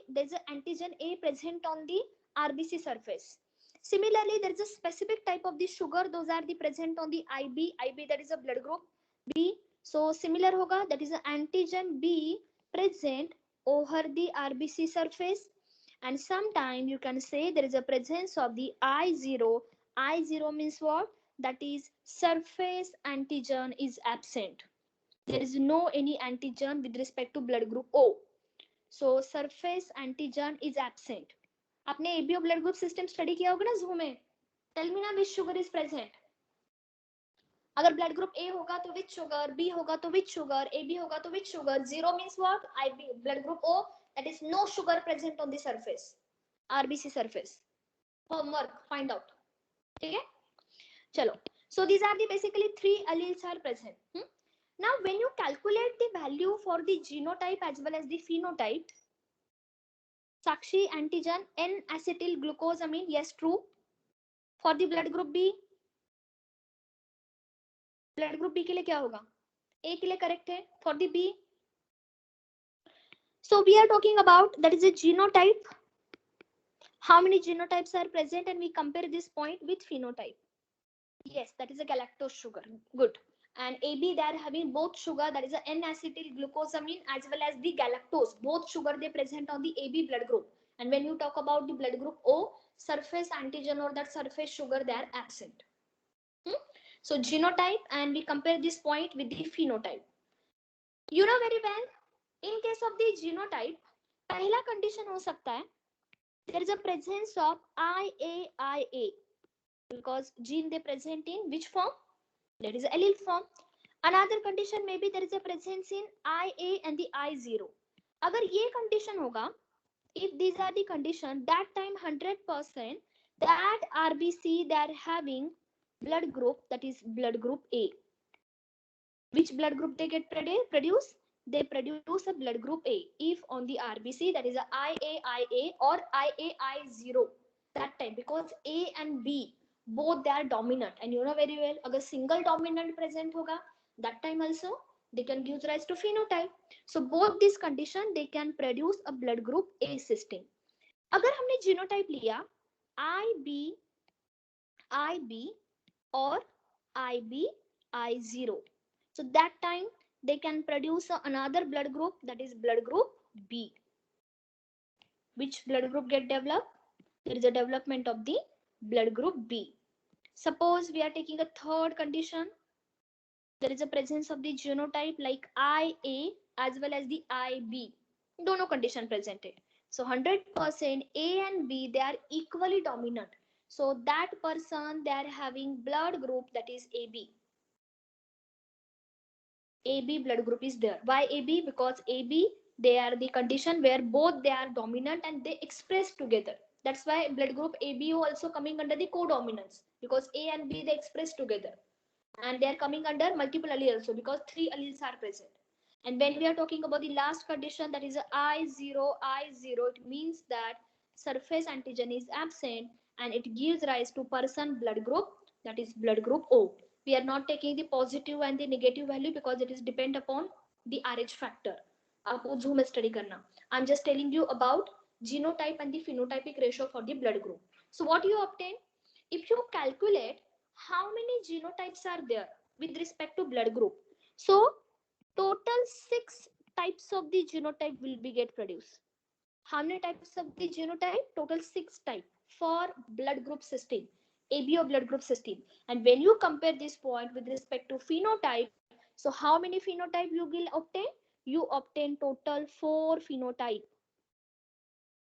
there is an antigen A present on the RBC surface. Similarly, there is a specific type of the sugar. Those are the present on the IB, that is a blood group B. So similar hoga, that is an antigen B present over the RBC surface. And sometime you can say there is a presence of the I0. I0 means what? That is surface antigen is absent. There is no any antigen with respect to blood group O. So surface antigen is absent. आपने ABO blood group system study किया होगा ना zoo में. Tell me ना which sugar is present. अगर blood group A होगा तो which sugar, B होगा तो which sugar, AB होगा तो which sugar. Zero means what? IB blood group O, that is no sugar present on the surface. RBC surface. Homework, find out. ठीक है? चलो. So these are the basically 3 alleles are present. Now, when you calculate the value for the genotype as well as the phenotype, Sakshi antigen N-acetyl glucosamine, yes, true. For the blood group B के लिए क्या होगा? A के लिए correct है. For the B, so we are talking about that is a genotype. How many genotypes are present, and we compare this point with phenotype. Yes, that is a galactose sugar. Good. And AB, they are having both sugar, that is a N-acetyl glucosamine as well as the galactose. Both sugar they present on the AB blood group. And when you talk about the blood group O, surface antigen or that surface sugar, they are absent. So genotype, and we compare this point with the phenotype. You know very well, in case of the genotype, पहला condition हो सकता है, there is a presence of IAIA. Because gene they present in which form? That is allele form. Another condition maybe there is a presence in IA and the I0. अगर ये condition होगा, if these are the condition, that time 100% that RBC they are having blood group, that is blood group A. Which blood group they get produce? They produce a blood group A. If on the RBC that is a IAIA or IAI0, that time because A and B both they are dominant, and you know very well agar single dominant present hoga, that time also they can give rise to phenotype. So both these condition they can produce a blood group A system. अगर हमने genotype लिया IB or I0, so that time they can produce another blood group, that is blood group B. Which blood group get developed? There is a development of the blood group B. Suppose we are taking a third condition. There is a presence of the genotype like IA as well as the IB. Dono condition presented. So 100% A and B they are equally dominant. So that person they are having blood group that is AB. AB blood group is there. Why AB? Because AB they are the condition where both they are dominant and they express together. That's why blood group AB also coming under the codominance, because A and B they express together, and they are coming under multiple alleles also because 3 alleles are present. And when we are talking about the last condition, that is I0, it means that surface antigen is absent and it gives rise to person blood group, that is blood group O. We are not taking the positive and the negative value because it is depend upon the RH factor. आपको zoom study करना. I'm just telling you about genotype and the phenotypic ratio for the blood group. So what you obtain? If you calculate how many genotypes are there with respect to blood group, so total 6 types of the genotype will be get produced. How many types of the genotype? Total 6 type for blood group system, ABO blood group system. And when you compare this point with respect to phenotype, so how many phenotype you will obtain? You obtain total 4 phenotype.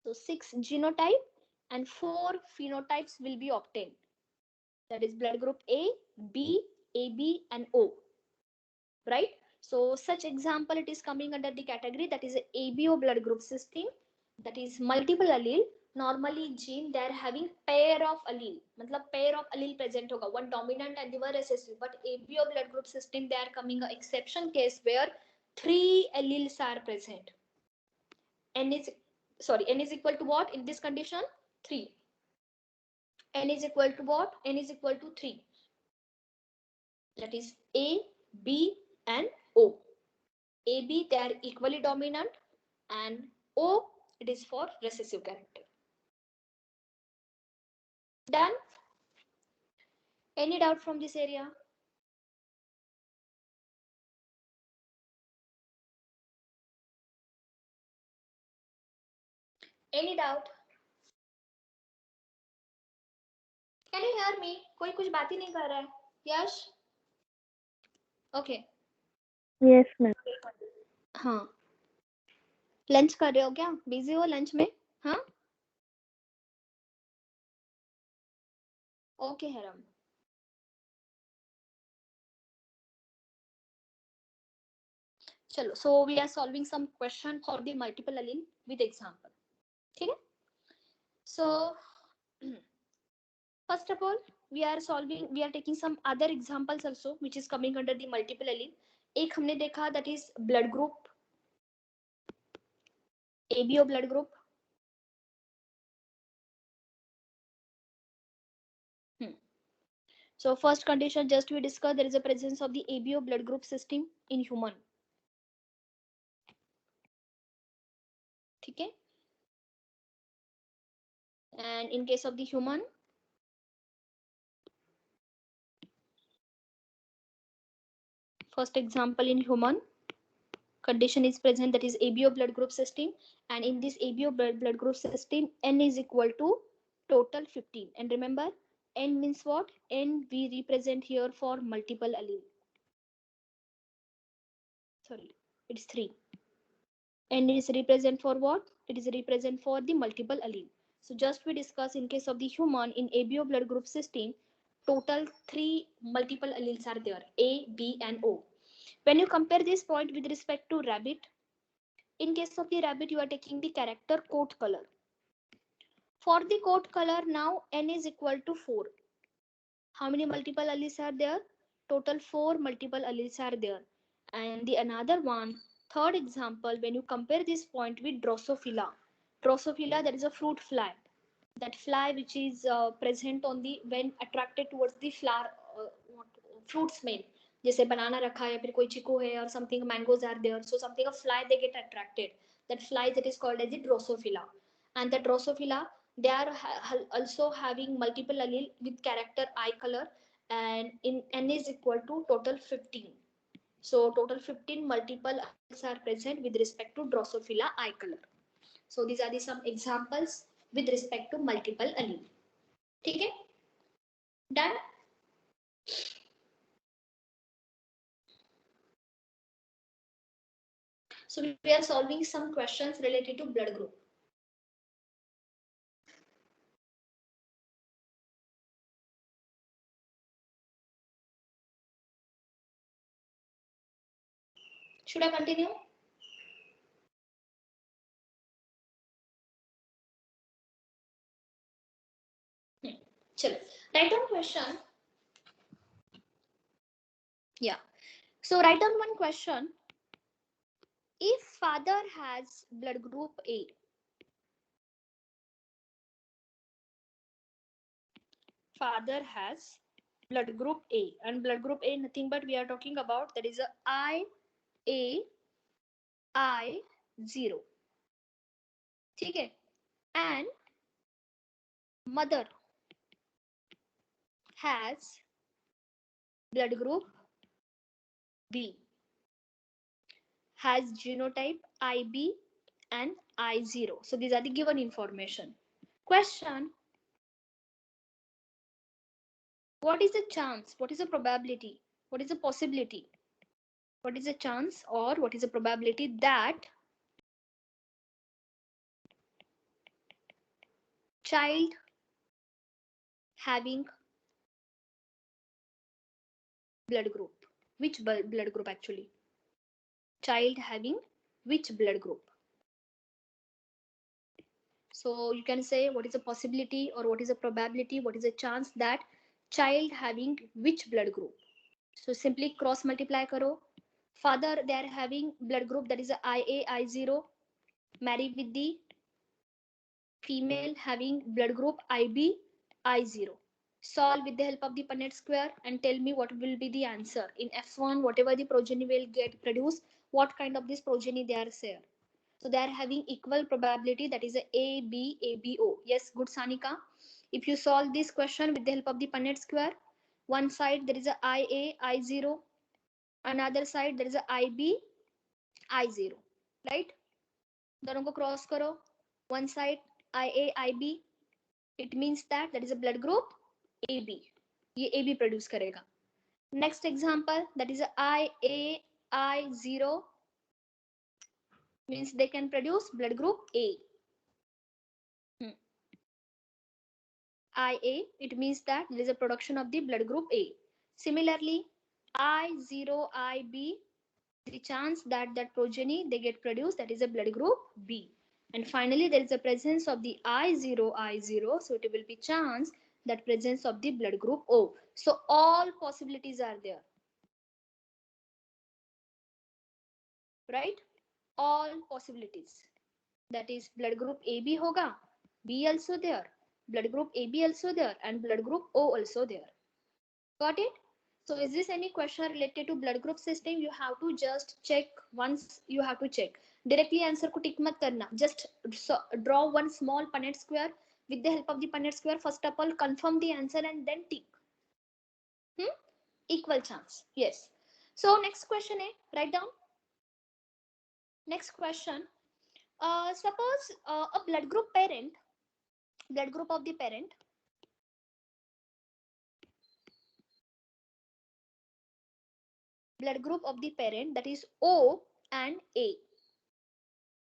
So 6 genotype and 4 phenotypes will be obtained. That is blood group A, B, AB and O. Right? So such example, it is coming under the category that is a ABO blood group system, that is multiple allele. Normally gene they are having pair of allele, मतलब pair of allele present होगा, one dominant and the one recessive. But ABO blood group system they are coming a exception case where 3 alleles are present. N is equal to what in this condition? 3. N is equal to what? N is equal to 3. That is A, B and O. AB they are equally dominant, and O it is for recessive character. Done? Any doubt from this area? Any doubt? Can you hear me? कोई कुछ बात ही नहीं कर रहा है. यश? Okay. Yes, ma'am. हाँ. Lunch कर रहे हो क्या? बिजी हो लंच में? हाँ? Okay, Haram. चलो, so we are solving some question for the multiple allele with example. ठीक है? So first of all, we are taking some other examples also, which is coming under the multiple allele. एक हमने देखा that is blood group, ABO blood group. So first condition just we discussed, there is a presence of the ABO blood group system in human. ठीक है? And in case of the human, first example in human, condition is present that is ABO blood group system, and in this ABO blood group system N is equal to total 15. And remember, N means what? N we represent here for multiple allele. Sorry, it's 3. N is represent for what? It is represent for the multiple allele. So just we discuss in case of the human in ABO blood group system, total 3 multiple alleles are there, A, B and O. When you compare this point with respect to rabbit, in case of the rabbit you are taking the character coat color. For the coat color now N is equal to 4. How many multiple alleles are there? Total 4 multiple alleles are there. And the another one, third example, when you compare this point with Drosophila. Drosophila, that is a fruit fly. That fly which is present on the when attracted towards the flower fruit smell. जैसे banana रखा है, फिर कोई chiku है or something, mangoes are there. So something a fly they get attracted. That fly that is called as the Drosophila. And the Drosophila, they are also having multiple allele with character eye color, and in N is equal to total 15. So total 15 multiple alleles are present with respect to Drosophila eye color. So these are the some examples with respect to multiple allele. ठीक है? Done? So we are solving some questions related to blood group. Should I continue? Chalo. Write down question. Yeah. So write down one question. If father has blood group A, father has blood group A, and blood group A nothing but we are talking about that is a I0. ठीक है? And mother has blood group B, has genotype IB and I0. So these are the given information. Question: what is the chance? What is the probability? What is the possibility? What is the chance or what is the probability that child having blood group? Which blood group actually? child having which blood group? So you can say what is a possibility or what is a probability, what is a chance that child having which blood group. So simply cross multiply karo. Father, they are having blood group that is a IA, I0, married with the female having blood group IB, I0. Solve with the help of the Punnett square and tell me what will be the answer. In F1, whatever the progeny will get produced, what kind of this progeny they are share. So they are having equal probability, that is a B, A, B, O. Yes, good Sanika. If you solve this question with the help of the Punnett square, one side there is a IA, I0, another side there is a IB, I0, right? दोनों को cross करो. One side IA, IB, it means that is a blood group AB. ये AB produce करेगा. Next example, that is a IA, I0, means they can produce blood group A. IA, it means that there is a production of the blood group A. Similarly, I0, IB, the chance that progeny they get produced, that is a blood group B. And finally, there is a presence of the I0, I0, so it will be chance that presence of the blood group O. So all possibilities are there, right? All possibilities. That is blood group AB hoga, B also there, blood group AB also there, and blood group O also there. Got it? So is this any question related to blood group system? You have to just check once. You have to check directly. Answer को tick मत करना. Just draw one small Punnett square. With the help of the Punnett square, first of all confirm the answer and then tick. Equal chance. Yes. So next question है, write down. Next question. Suppose a blood group of the parent, that is O and A.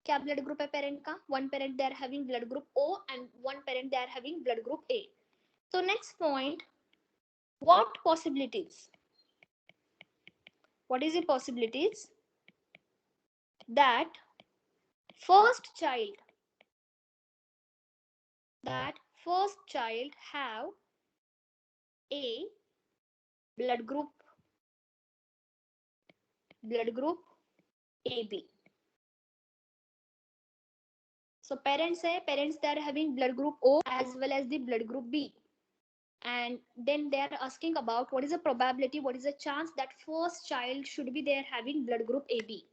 क्या blood group है parent का? One parent they are having blood group O and one parent they are having blood group A. So next point, what possibilities? What is the possibilities that first child have A blood group AB. So parents they are having blood group O as well as the blood group B. And then they are asking about what is the probability, what is the chance that first child should be there having blood group AB.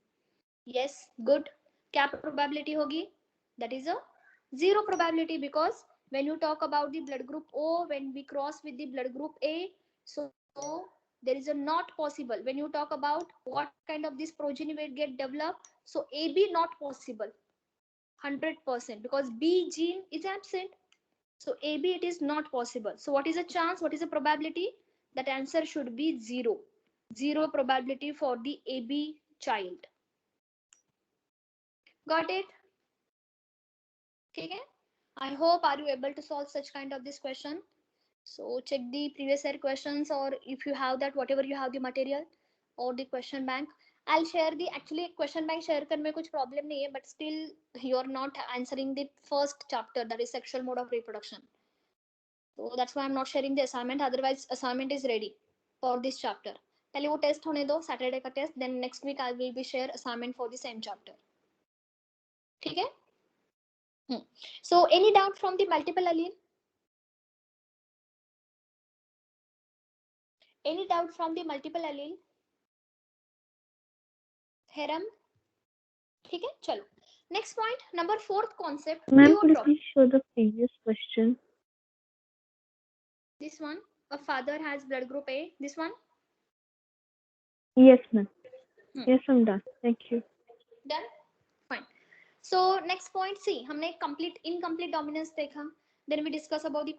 Yes, good. क्या probability होगी? That is a 0 probability, because when you talk about the blood group O, when we cross with the blood group A, so there is a not possible. When you talk about what kind of this progeny will get developed, so AB not possible 100%, because B gene is absent. So AB it is not possible. So what is the chance? What is the probability? That answer should be 0. 0 probability for the AB child. Got it? Okay. I hope are you able to solve such kind of this question. So check the previous year questions, or if you have that, whatever you have the material or the question bank. I'll share the actually question bank share करने में कुछ problem नहीं है, but still you're not answering the first chapter, that is sexual mode of reproduction. So that's why I'm not sharing the assignment. Otherwise assignment is ready for this chapter. पहले वो test होने दो, Saturday का test, then next week I will be share assignment for the same chapter. ठीक है? So any doubt from the multiple allele? Any doubt from the multiple allele? Heram? ठीक है, चलो. Next point, number 4th concept. Ma'am, could you please show the previous question? This one. A father has blood group A. This one. Yes, ma'am. Yes, I'm done. Thank you. Done. Fine. So next point, see, हमने incomplete dominance देखा. Then we discuss about the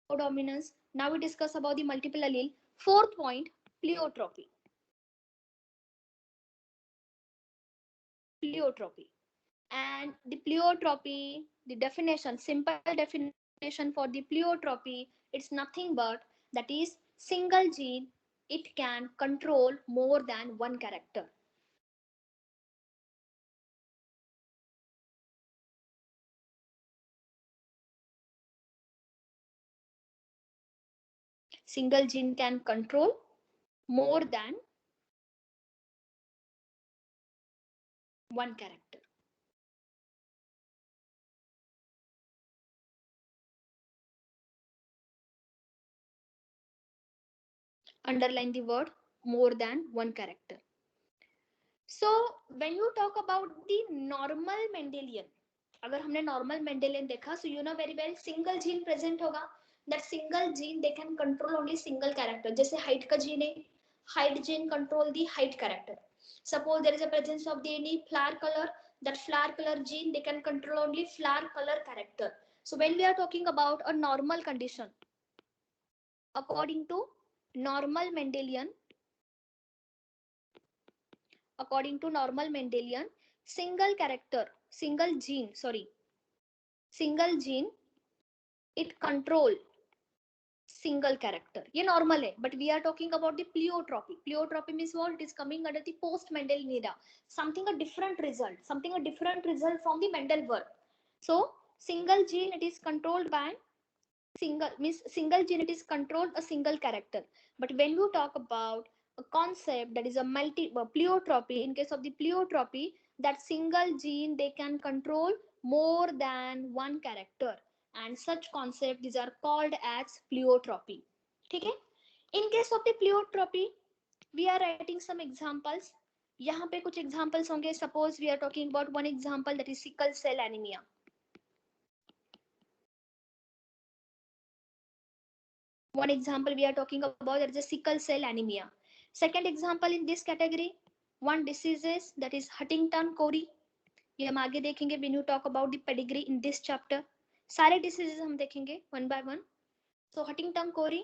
codominance. Now we discuss about the multiple allele. 4th point, pleiotropy. And the pleiotropy, the definition, simple definition for the pleiotropy, it's nothing but that is single gene, it can control more than one character. single gene can control more than one character. Underline the word more than one character. So when you talk about the normal Mendelian, अगर हमने normal Mendelian देखा, so you know very well single gene present होगा. That single gene they can control only single character. जैसे height का gene है, height gene control the height character. Suppose there is a presence of the any flower color, that flower color gene they can control only flower color character. So when we are talking about a normal condition, according to normal Mendelian, single character, single gene it control single character. ये normal है, but we are talking about the pleiotropy. Pleiotropy means what? It is coming under the post Mendelian era. Something a different result from the Mendel work. So single gene it is controlled by single gene it is controlled a single character. But when you talk about a concept that is a pleiotropy, in case of the pleiotropy, that single gene they can control more than one character, and such concept these are called as pleiotropy. ठीक है? In case of the pleiotropy, we are writing some examples. यहाँ पे कुछ examples होंगे. Suppose we are talking about one example, that is sickle cell anemia. One example we are talking about, that is a sickle cell anemia. Second example in this category, one diseases, that is Huntington-Kory. ये हम आगे देखेंगे when you talk about the pedigree in this chapter. सारे diseases हम देखेंगे one by one. So Huntington-Kory.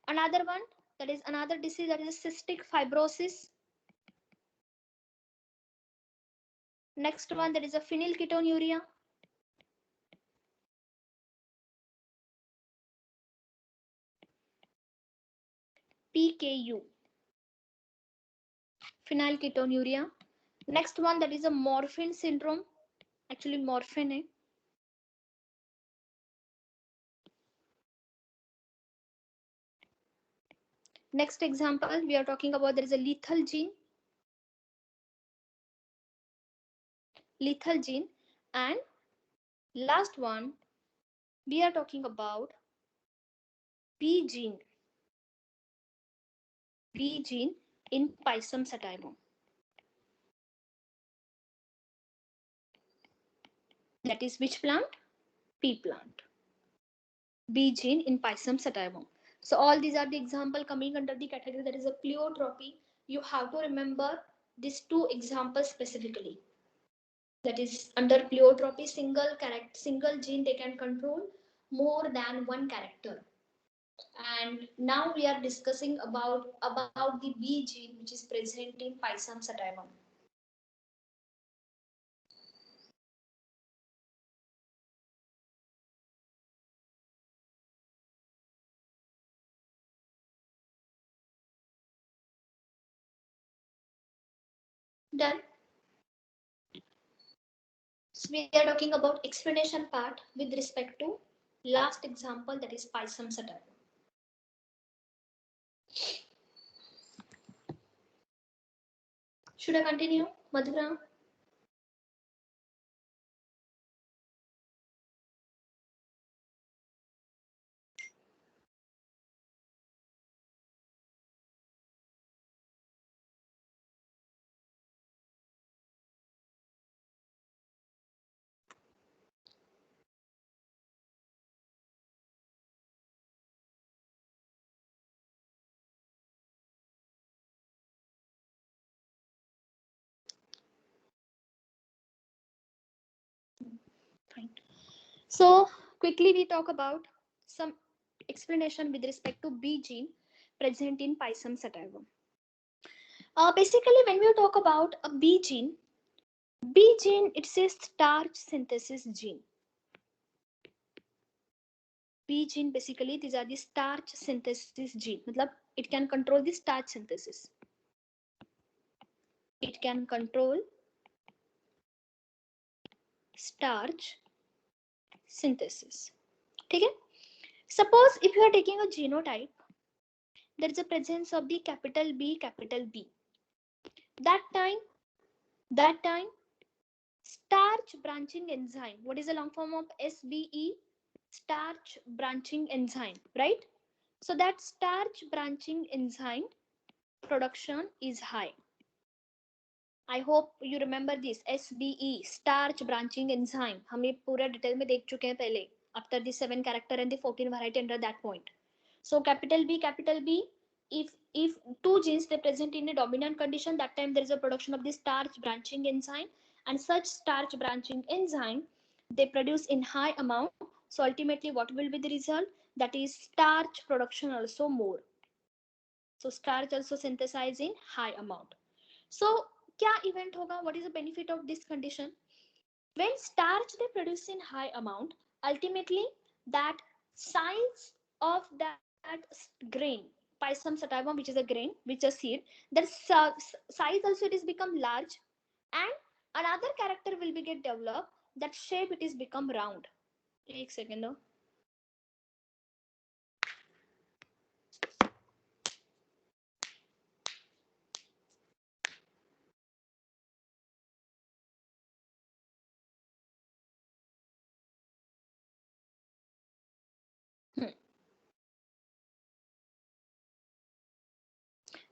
Another one, that is another disease, that is cystic fibrosis. Next one, that is a phenylketonuria. PKU, phenylketonuria. Next one, that is a Morphin syndrome. Actually Morphin है. Next example we are talking about, there is a lethal gene. And last one we are talking about B gene in Pisum sativum. That is which plant? Pea plant. B gene in Pisum sativum. So all these are the example coming under the category that is a pleiotropy. You have to remember these two examples specifically. That is under pleiotropy, single gene they can control more than one character. And now we are discussing about the B gene which is present in Pisum sativum. Done. So we are talking about explanation part with respect to last example, that is Pisum sativum. Should I continue, Madhura? Fine. So quickly we talk about some explanation with respect to B gene present in Pisum sativum. Basically, when we talk about a B gene it's a starch synthesis gene. B gene basically these are the starch synthesis gene. मतलब it can control the starch synthesis. It can control starch synthesis. ठीक है? Suppose if you are taking a genotype, there is a presence of the capital B, capital B. That time, starch branching enzyme. What is the long form of SBE? Starch branching enzyme, right? So that starch branching enzyme production is high. I hope you remember this. SBE, starch branching enzyme. हम ये पूरा detail में देख चुके हैं पहले. After the 7 character and the 14 variety under that point. So capital B, if two genes they present in a dominant condition, that time there is a production of the starch branching enzyme, and such starch branching enzyme they produce in high amount. So ultimately what will be the result? That is starch production also more. So starch also synthesized in high amount. So क्या event होगा? What is the benefit of this condition? When starch they produce in high amount, ultimately that size of that grain, Pisum sativum, which is a grain, which is a seed, that size also it is become large, and another character will be get developed. That shape it is become round. एक second though.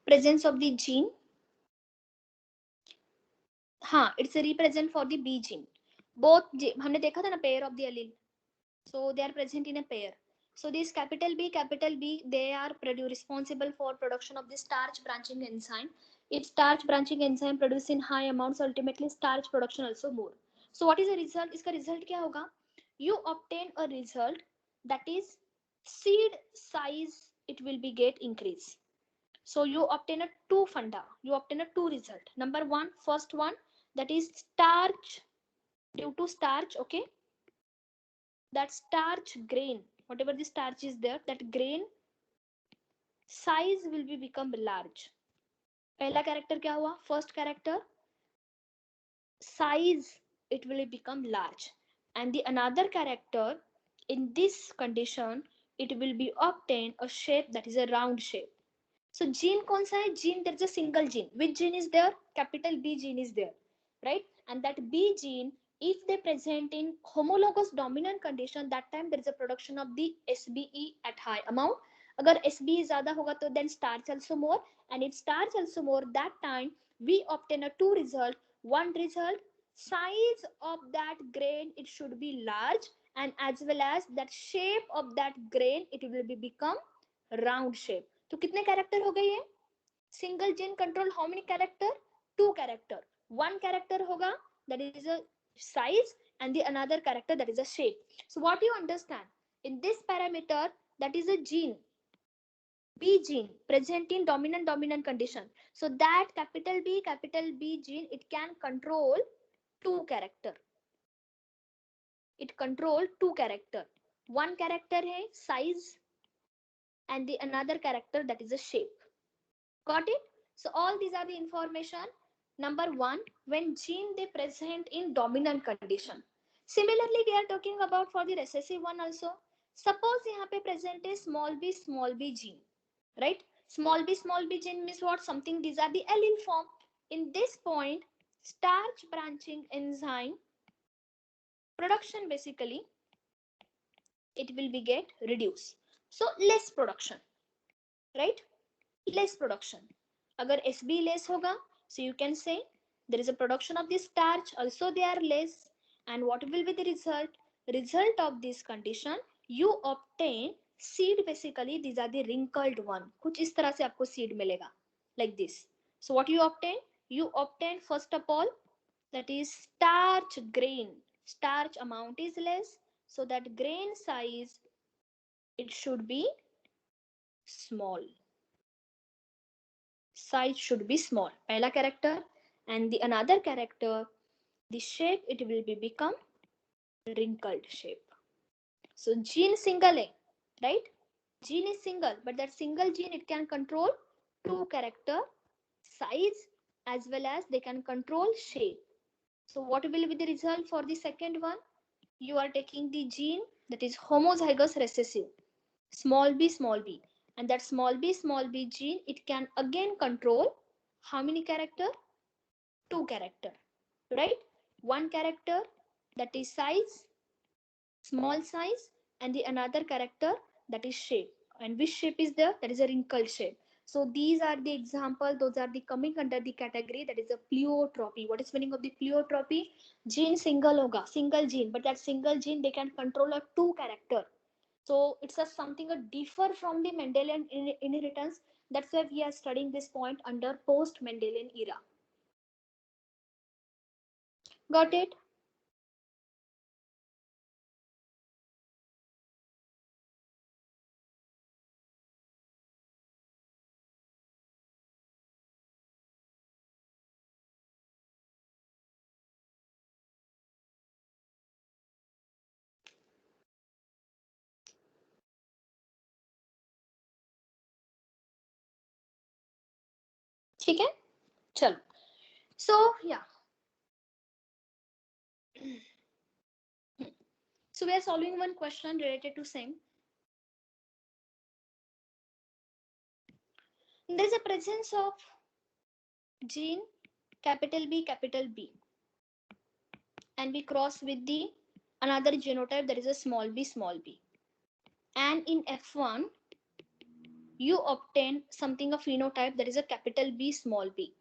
Presence of the gene. हाँ, it's a represent for the B gene. Both हमने देखा था ना pair of the allele. So they are present in a pair. So this capital B, they are responsible for production of the starch branching enzyme. If starch branching enzyme produce in high amounts, ultimately starch production also more. So what is the result? इसका result क्या होगा? You obtain a result that is seed size. It will be get increase. So you obtain a two funda. You obtain a two result. Number one, first one, that is starch due to starch. Okay, that starch grain, whatever the starch is there, that grain size will be become large. पहला character क्या हुआ? First character, size it will become large, and the another character in this condition it will be obtain a shape that is a round shape. So gene कौन सा है? Gene, there is a single gene. Which gene is there? Capital B gene is there, right? And that B gene, if they present in homologous dominant condition, that time there is a production of the SBE at high amount. अगर SBE ज़्यादा होगा तो then starch also more, and if starch also more, that time we obtain a two result. One result, size of that grain it should be large, and as well as that shape of that grain it will be become round shape. तो कितने character हो गए ये? Single gene control how many character? Two character. One character होगा that is a size, and the another character that is a shape. So what you understand in this parameter, that is a gene, B gene present in dominant condition. So that capital B gene it can control two character. It control two character. One character है size, and the another character that is a shape. Got it? So all these are the information. Number one, when gene they present in dominant condition. Similarly, we are talking about for the recessive one also. Suppose यहाँ पे present is small b gene, right? Small b gene means what? Something, these are the allele form. In this point, starch branching enzyme production basically it will be get reduced. So less production, right? Less production. अगर SB less होगा, so you can say there is a production of this starch also they are less, and what will be the result? Result of this condition, you obtain seed. Basically these are the wrinkled one. कुछ इस तरह से आपको seed मिलेगा like this. So what you obtain? You obtain first of all that is starch grain. Starch amount is less, so that grain size it should be small. Size should be small. पहला character, and the another character, the shape it will be become wrinkled shape. So gene single है, right? Gene is single, but that single gene it can control two character, size as well as they can control shape. So what will be the result for the second one? You are taking the gene that is homozygous recessive, small b, And that small b gene, it can again control how many character? Two character, right? One character, that is size, small size, and the another character, that is shape. And which shape is there? That is a wrinkled shape. So these are the example, those are the coming under the category, that is a pleiotropy. What is meaning of the pleiotropy? Gene single hoga, single gene, but that single gene they can control a two character. So it's a something a differ from the Mendelian inheritance. That's why we are studying this point under post Mendelian era. Got it? ठीक है, चलो. So yeah, so we are solving one question related to same. There is a presence of gene capital B, and we cross with the another genotype, that is a small b, and in F1 you obtain something a phenotype, that is a capital B small b,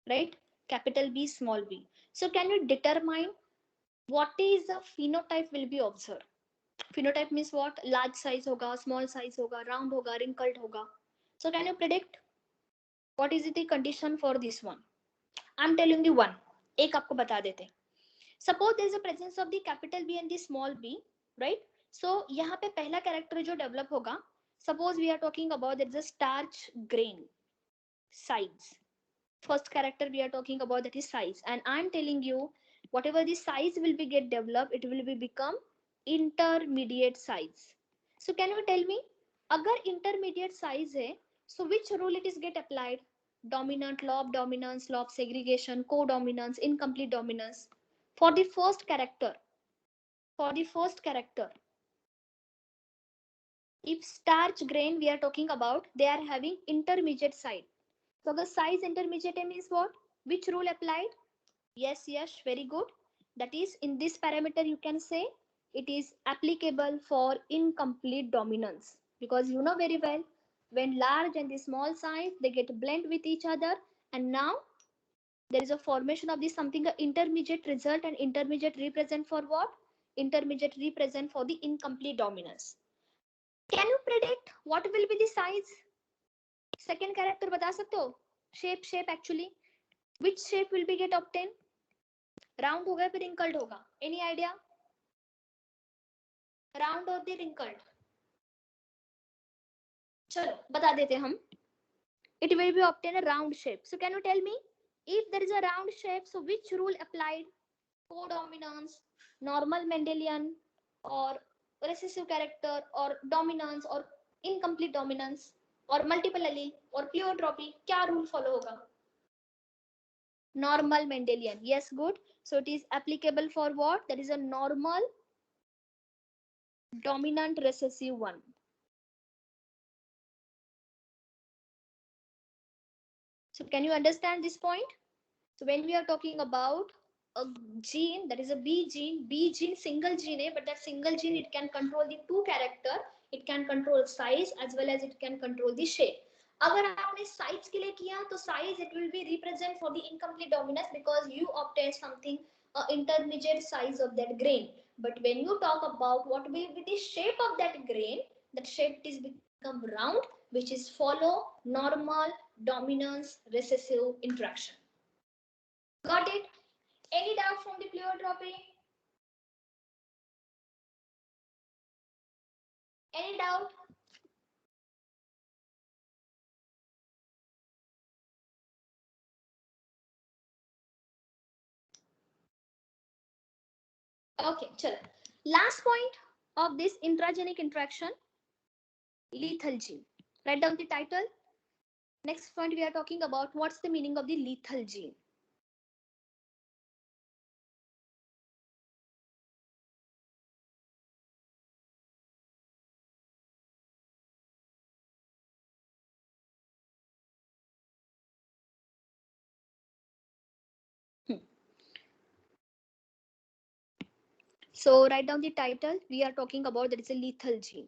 right? Capital B small b. So can you determine what is the phenotype will be observed? Phenotype means what? Large size hoga, small size hoga, round hoga, wrinkled hoga. So can you predict what is the condition for this one? I'm telling you one. एक आपको बता देते. Suppose there is a presence of the capital B and the small b, right? So यहाँ पे पहला character जो develop होगा, suppose we are talking about there is a starch grain size. First character we are talking about, that is size, and I'm telling you whatever the size will be get developed, it will be become intermediate size. So can you tell me, अगर intermediate size है, so which rule it is get applied? Dominant, law of dominance, law of segregation, co-dominance, incomplete dominance. For the first character, for the first character, if starch grain we are talking about, they are having intermediate size. So the size intermediate means what? Which rule applied? Yes, yes, very good. That is, in this parameter, you can say it is applicable for incomplete dominance. Because you know very well, when large and the small size, they get blend with each other. And now there is a formation of this something, a intermediate result, and intermediate represent for what? Intermediate represent for the incomplete dominance. Can you predict what will be the size? Second character बता सकते हो? Shape actually. Which shape will be get obtained? Round होगा फिर wrinkled होगा? Any idea? Round और दी wrinkled? चलो बता देते हम. It will be obtain a round shape. So can you tell me, if there is a round shape, so which rule applied? Codominance, normal Mendelian, or recessive character, or dominance, or incomplete dominance, or multiple allele, or pleiotropy? क्या rule follow होगा? Normal Mendelian. Yes, good. So it is applicable for what? That is a normal dominant recessive one. So can you understand this point? So when we are talking about a gene, that is a B gene single gene, but that single gene, it can control the two character, it can control size as well as it can control the shape. अगर आपने size के लिए किया तो size it will be represent for the incomplete dominance because you obtain something intermediate size of that grain. But when you talk about what will be the shape of that grain, that shape is become round, which is follow normal dominance recessive interaction. Got it? Any doubt from the pleiotropy? Any doubt? Okay, chalo. Last point of this intragenic interaction, lethal gene. Write down the title. Next point we are talking about what's the meaning of the lethal gene. So write down the title. We are talking about that is a lethal gene.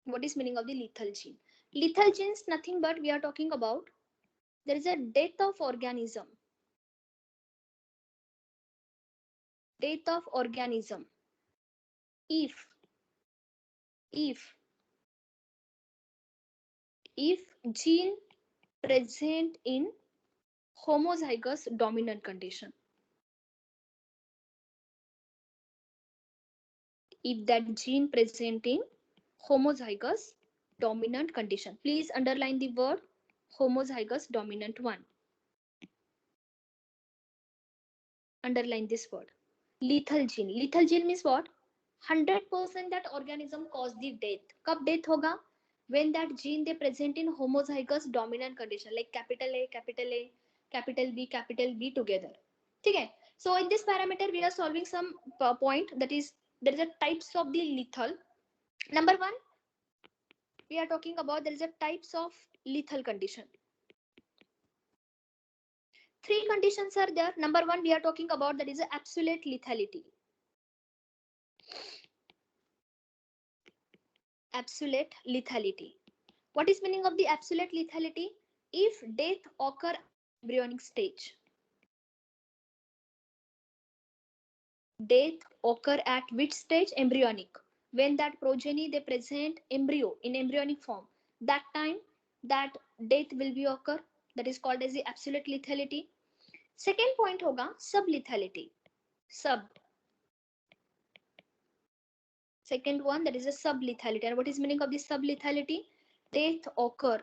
What is meaning of the lethal gene? Lethal genes nothing but we are talking about there is a death of organism. Death of organism. If if gene present in homozygous dominant condition. If that gene present in homozygous dominant condition. Please underline the word homozygous dominant one. Underline this word. Lethal gene. Lethal gene means what? 100% that organism cause the death. कब death होगा? When that gene they present in homozygous dominant condition like capital A, capital A, capital B together. ठीक है? So in this parameter we are solving some point, that is there is a types of the lethal. Number one, we are talking about there is a types of lethal condition. Three conditions are there. Number one, we are talking about that is absolute lethality. Absolute lethality. What is meaning of the absolute lethality? If death occur embryonic stage. Death occur at which stage? Embryonic. When that progeny they present embryo in embryonic form, that time that death will be occur. That is called as the absolute lethality. Second point होगा sublethality. Sub. Second one, that is a sublethality. And what is meaning of this sublethality? Death occur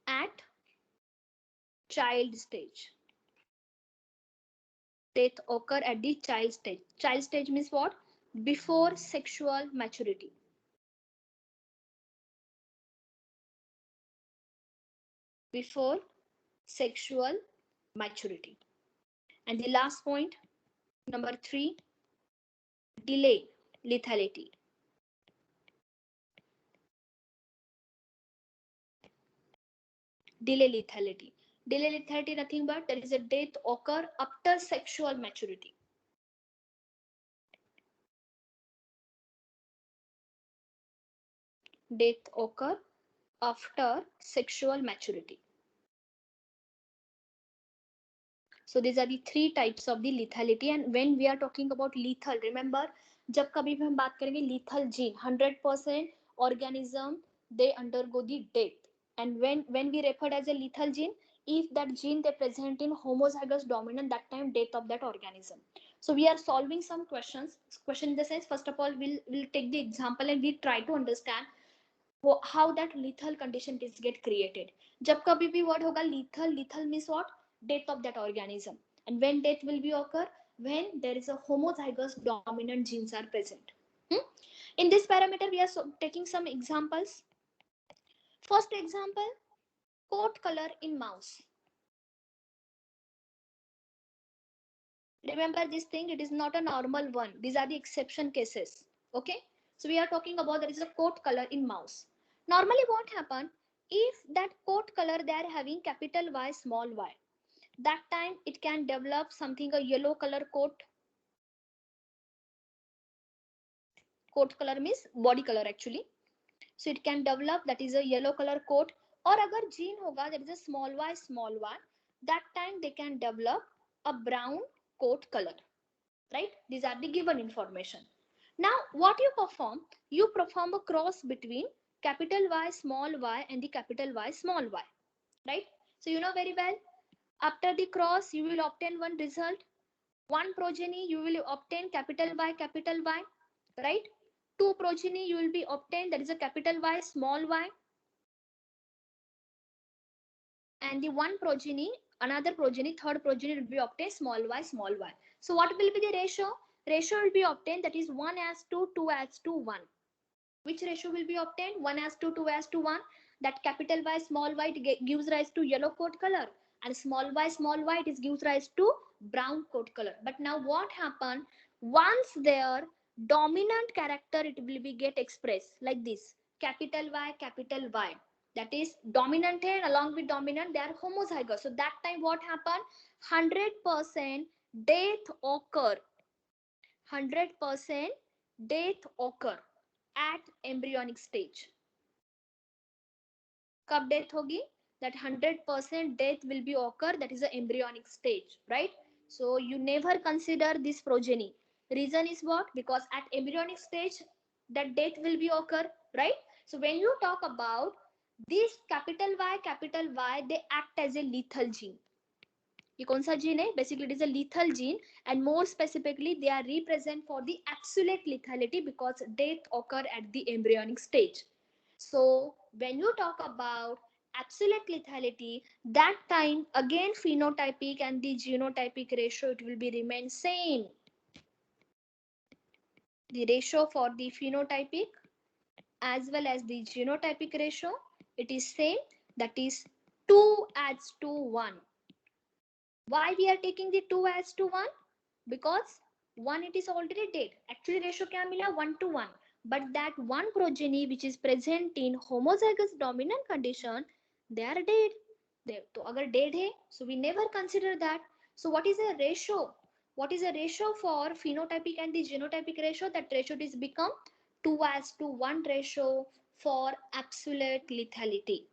at child stage. Death occur at the child stage. Child stage means what? Before sexual maturity. Before sexual maturity. And the last point, number 3, delay lethality. Delay lethality. Delay lethality nothing but there is a death occur after sexual maturity. Death occur after sexual maturity. So these are the three types of the lethality. And when we are talking about lethal, remember जब कभी भी हम बात करेंगे lethal gene, 100% organism they undergo the death. And when we referred as a lethal gene, if that gene they present in homozygous dominant, that time death of that organism. So we are solving some questions. Question in the sense, first of all, we'll take the example and we try to understand how that lethal condition is get created. जब कभी भी word होगा lethal means what? Death of that organism. And when death will be occur? When there is a homozygous dominant genes are present. In this parameter, we are taking some examples. First example, coat color in mouse. Remember this thing, it is not a normal one. These are the exception cases. Okay. So we are talking about there is a coat color in mouse. Normally what happen? If that coat color they are having capital Y, small y, that time it can develop something a yellow color coat. Coat color means body color actually. So it can develop that is a yellow color coat. Or agar gene hoga that is a small y, that time they can develop a brown coat color. Right? These are the given information. Now what you perform? You perform a cross between capital Y, small y and the capital Y, small y. Right? So you know very well. After the cross, you will obtain one result. One progeny, you will obtain capital Y, right? Two progeny, you will be obtained, that is a capital Y, small y. And the one progeny, another progeny, third progeny will be obtained, small y, small y. So what will be the ratio? Ratio will be obtained, that is 1:2, 2:1. Which ratio will be obtained? 1:2, 2:1. That capital Y, small y gives rise to yellow coat color. And small y, it gives rise to brown coat color. But now what happened? Once their dominant character, it will be get expressed like this. Capital Y, that is dominant and along with dominant they are homozygous. So that time what happened? 100% death occur. 100% death occur at embryonic stage. कब death होगी? That 100% death will be occur, that is the embryonic stage, right? So you never consider this progeny. Reason is what? Because at embryonic stage that death will be occur, right? So when you talk about this capital Y, they act as a lethal gene. ये कौन सा gene है? Basically it is a lethal gene, and more specifically they are represent for the absolute lethality because death occur at the embryonic stage. So when you talk about absolute lethality, that time again phenotypic and the genotypic ratio it will be remain same. The ratio for the phenotypic as well as the genotypic ratio, it is same, that is 2:1. Why we are taking the 2:1? Because 1 it is already dead. Actually ratio क्या मिला? 1:1. But that one progeny which is present in homozygous dominant condition, they are dead. तो अगर dead है, so we never consider that. So what is the ratio? What is the ratio for phenotypic and the genotypic ratio? That ratio is become 2:1 ratio for absolute lethality.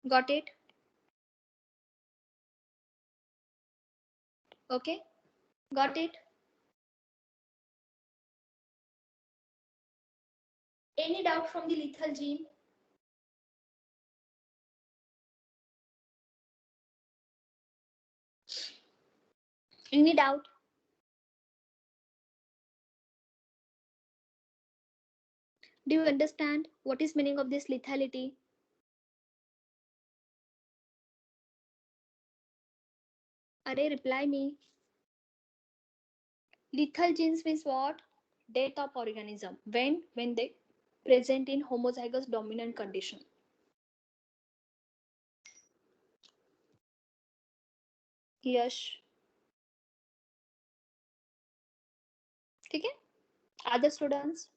Got it? Okay, got it? Any doubt from the lethal gene? Any doubt? Do you understand what is meaning of this lethality? Array, reply me. Lethal genes means what? Death of organism. When they present in homozygous dominant condition. Yes. ठीक है? Other students?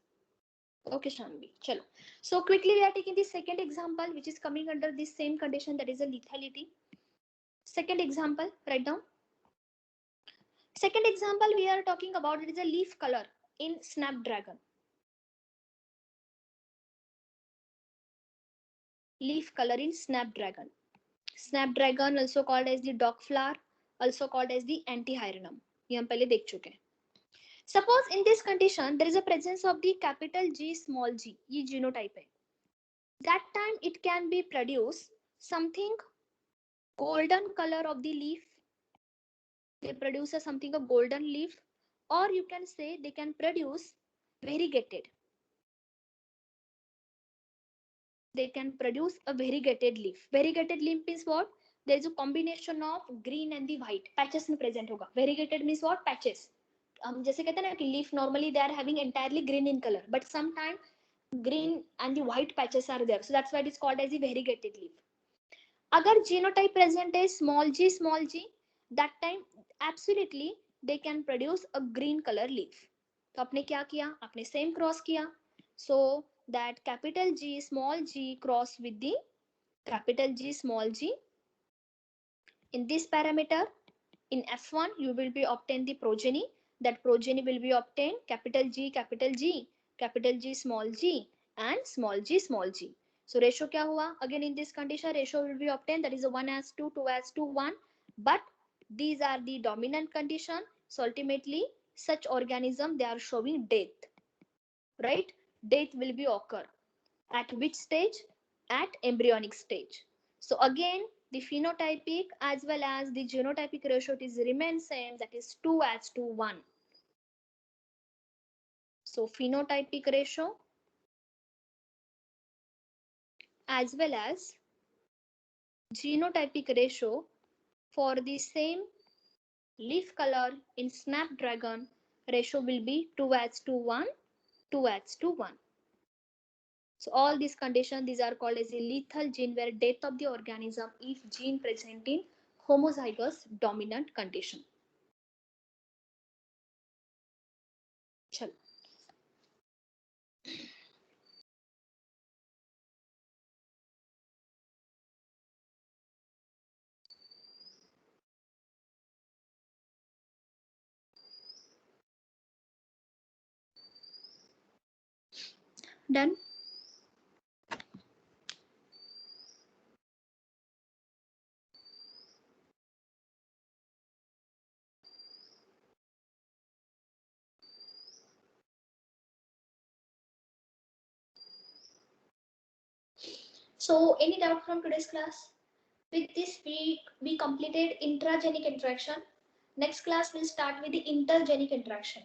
Okay, Shanvi. Chalo. So quickly we are taking the second example which is coming under this same condition, that is a lethality. Second example, write down. Second example we are talking about, it is a leaf color in Snapdragon. Leaf color in Snapdragon. Snapdragon also called as the dog flower, also called as the antihyranum. ये हम पहले देख चुके हैं. Suppose in this condition there is a presence of the capital G small g. ये genotype है. That time it can be produce something golden color of the leaf. They produce something a golden leaf, or you can say they can produce variegated. They can produce a variegated leaf. Variegated leaf means what? There is a combination of green and the white. Patches में present होगा. Variegated means what? Patches. हम जैसे कहते हैं ना कि leaf normally they are having entirely green in color, but sometimes green and the white patches are there. So that's why it is called as the variegated leaf. अगर genotype present है small g, that time absolutely they can produce a green color leaf. तो आपने क्या किया? आपने same cross किया. So that capital G small g cross with the capital G small g. In this parameter, in F1 you will be obtain the progeny. That progeny will be obtained capital G, capital G small g and small g small g. So ratio क्या हुआ? Again in this condition ratio will be obtained, that is a 1:2, 2:2, 1. But these are the dominant condition. So ultimately such organism they are showing death, right? Death will be occur. At which stage? At embryonic stage. So again the phenotypic as well as the genotypic ratio is remain same, that is 2:1. So phenotypic ratio as well as genotypic ratio for the same leaf color in Snapdragon ratio will be 2:1, 2:1. So all these conditions, these are called as a lethal gene where death of the organism if gene present in homozygous dominant condition. चलो Done? So any doubt from today's class? With this we completed intragenic interaction. Next class will start with the intergenic interaction.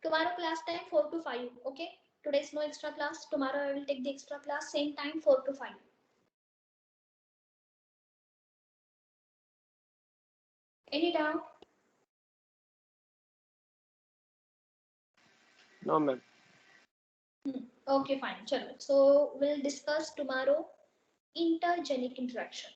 Tomorrow class time 4 to 5. Okay. Today is no extra class. Tomorrow I will take the extra class. Same time 4 to 5. Any doubt? No, ma'am. Okay, fine. Chalo. So we'll discuss tomorrow intergenic interaction.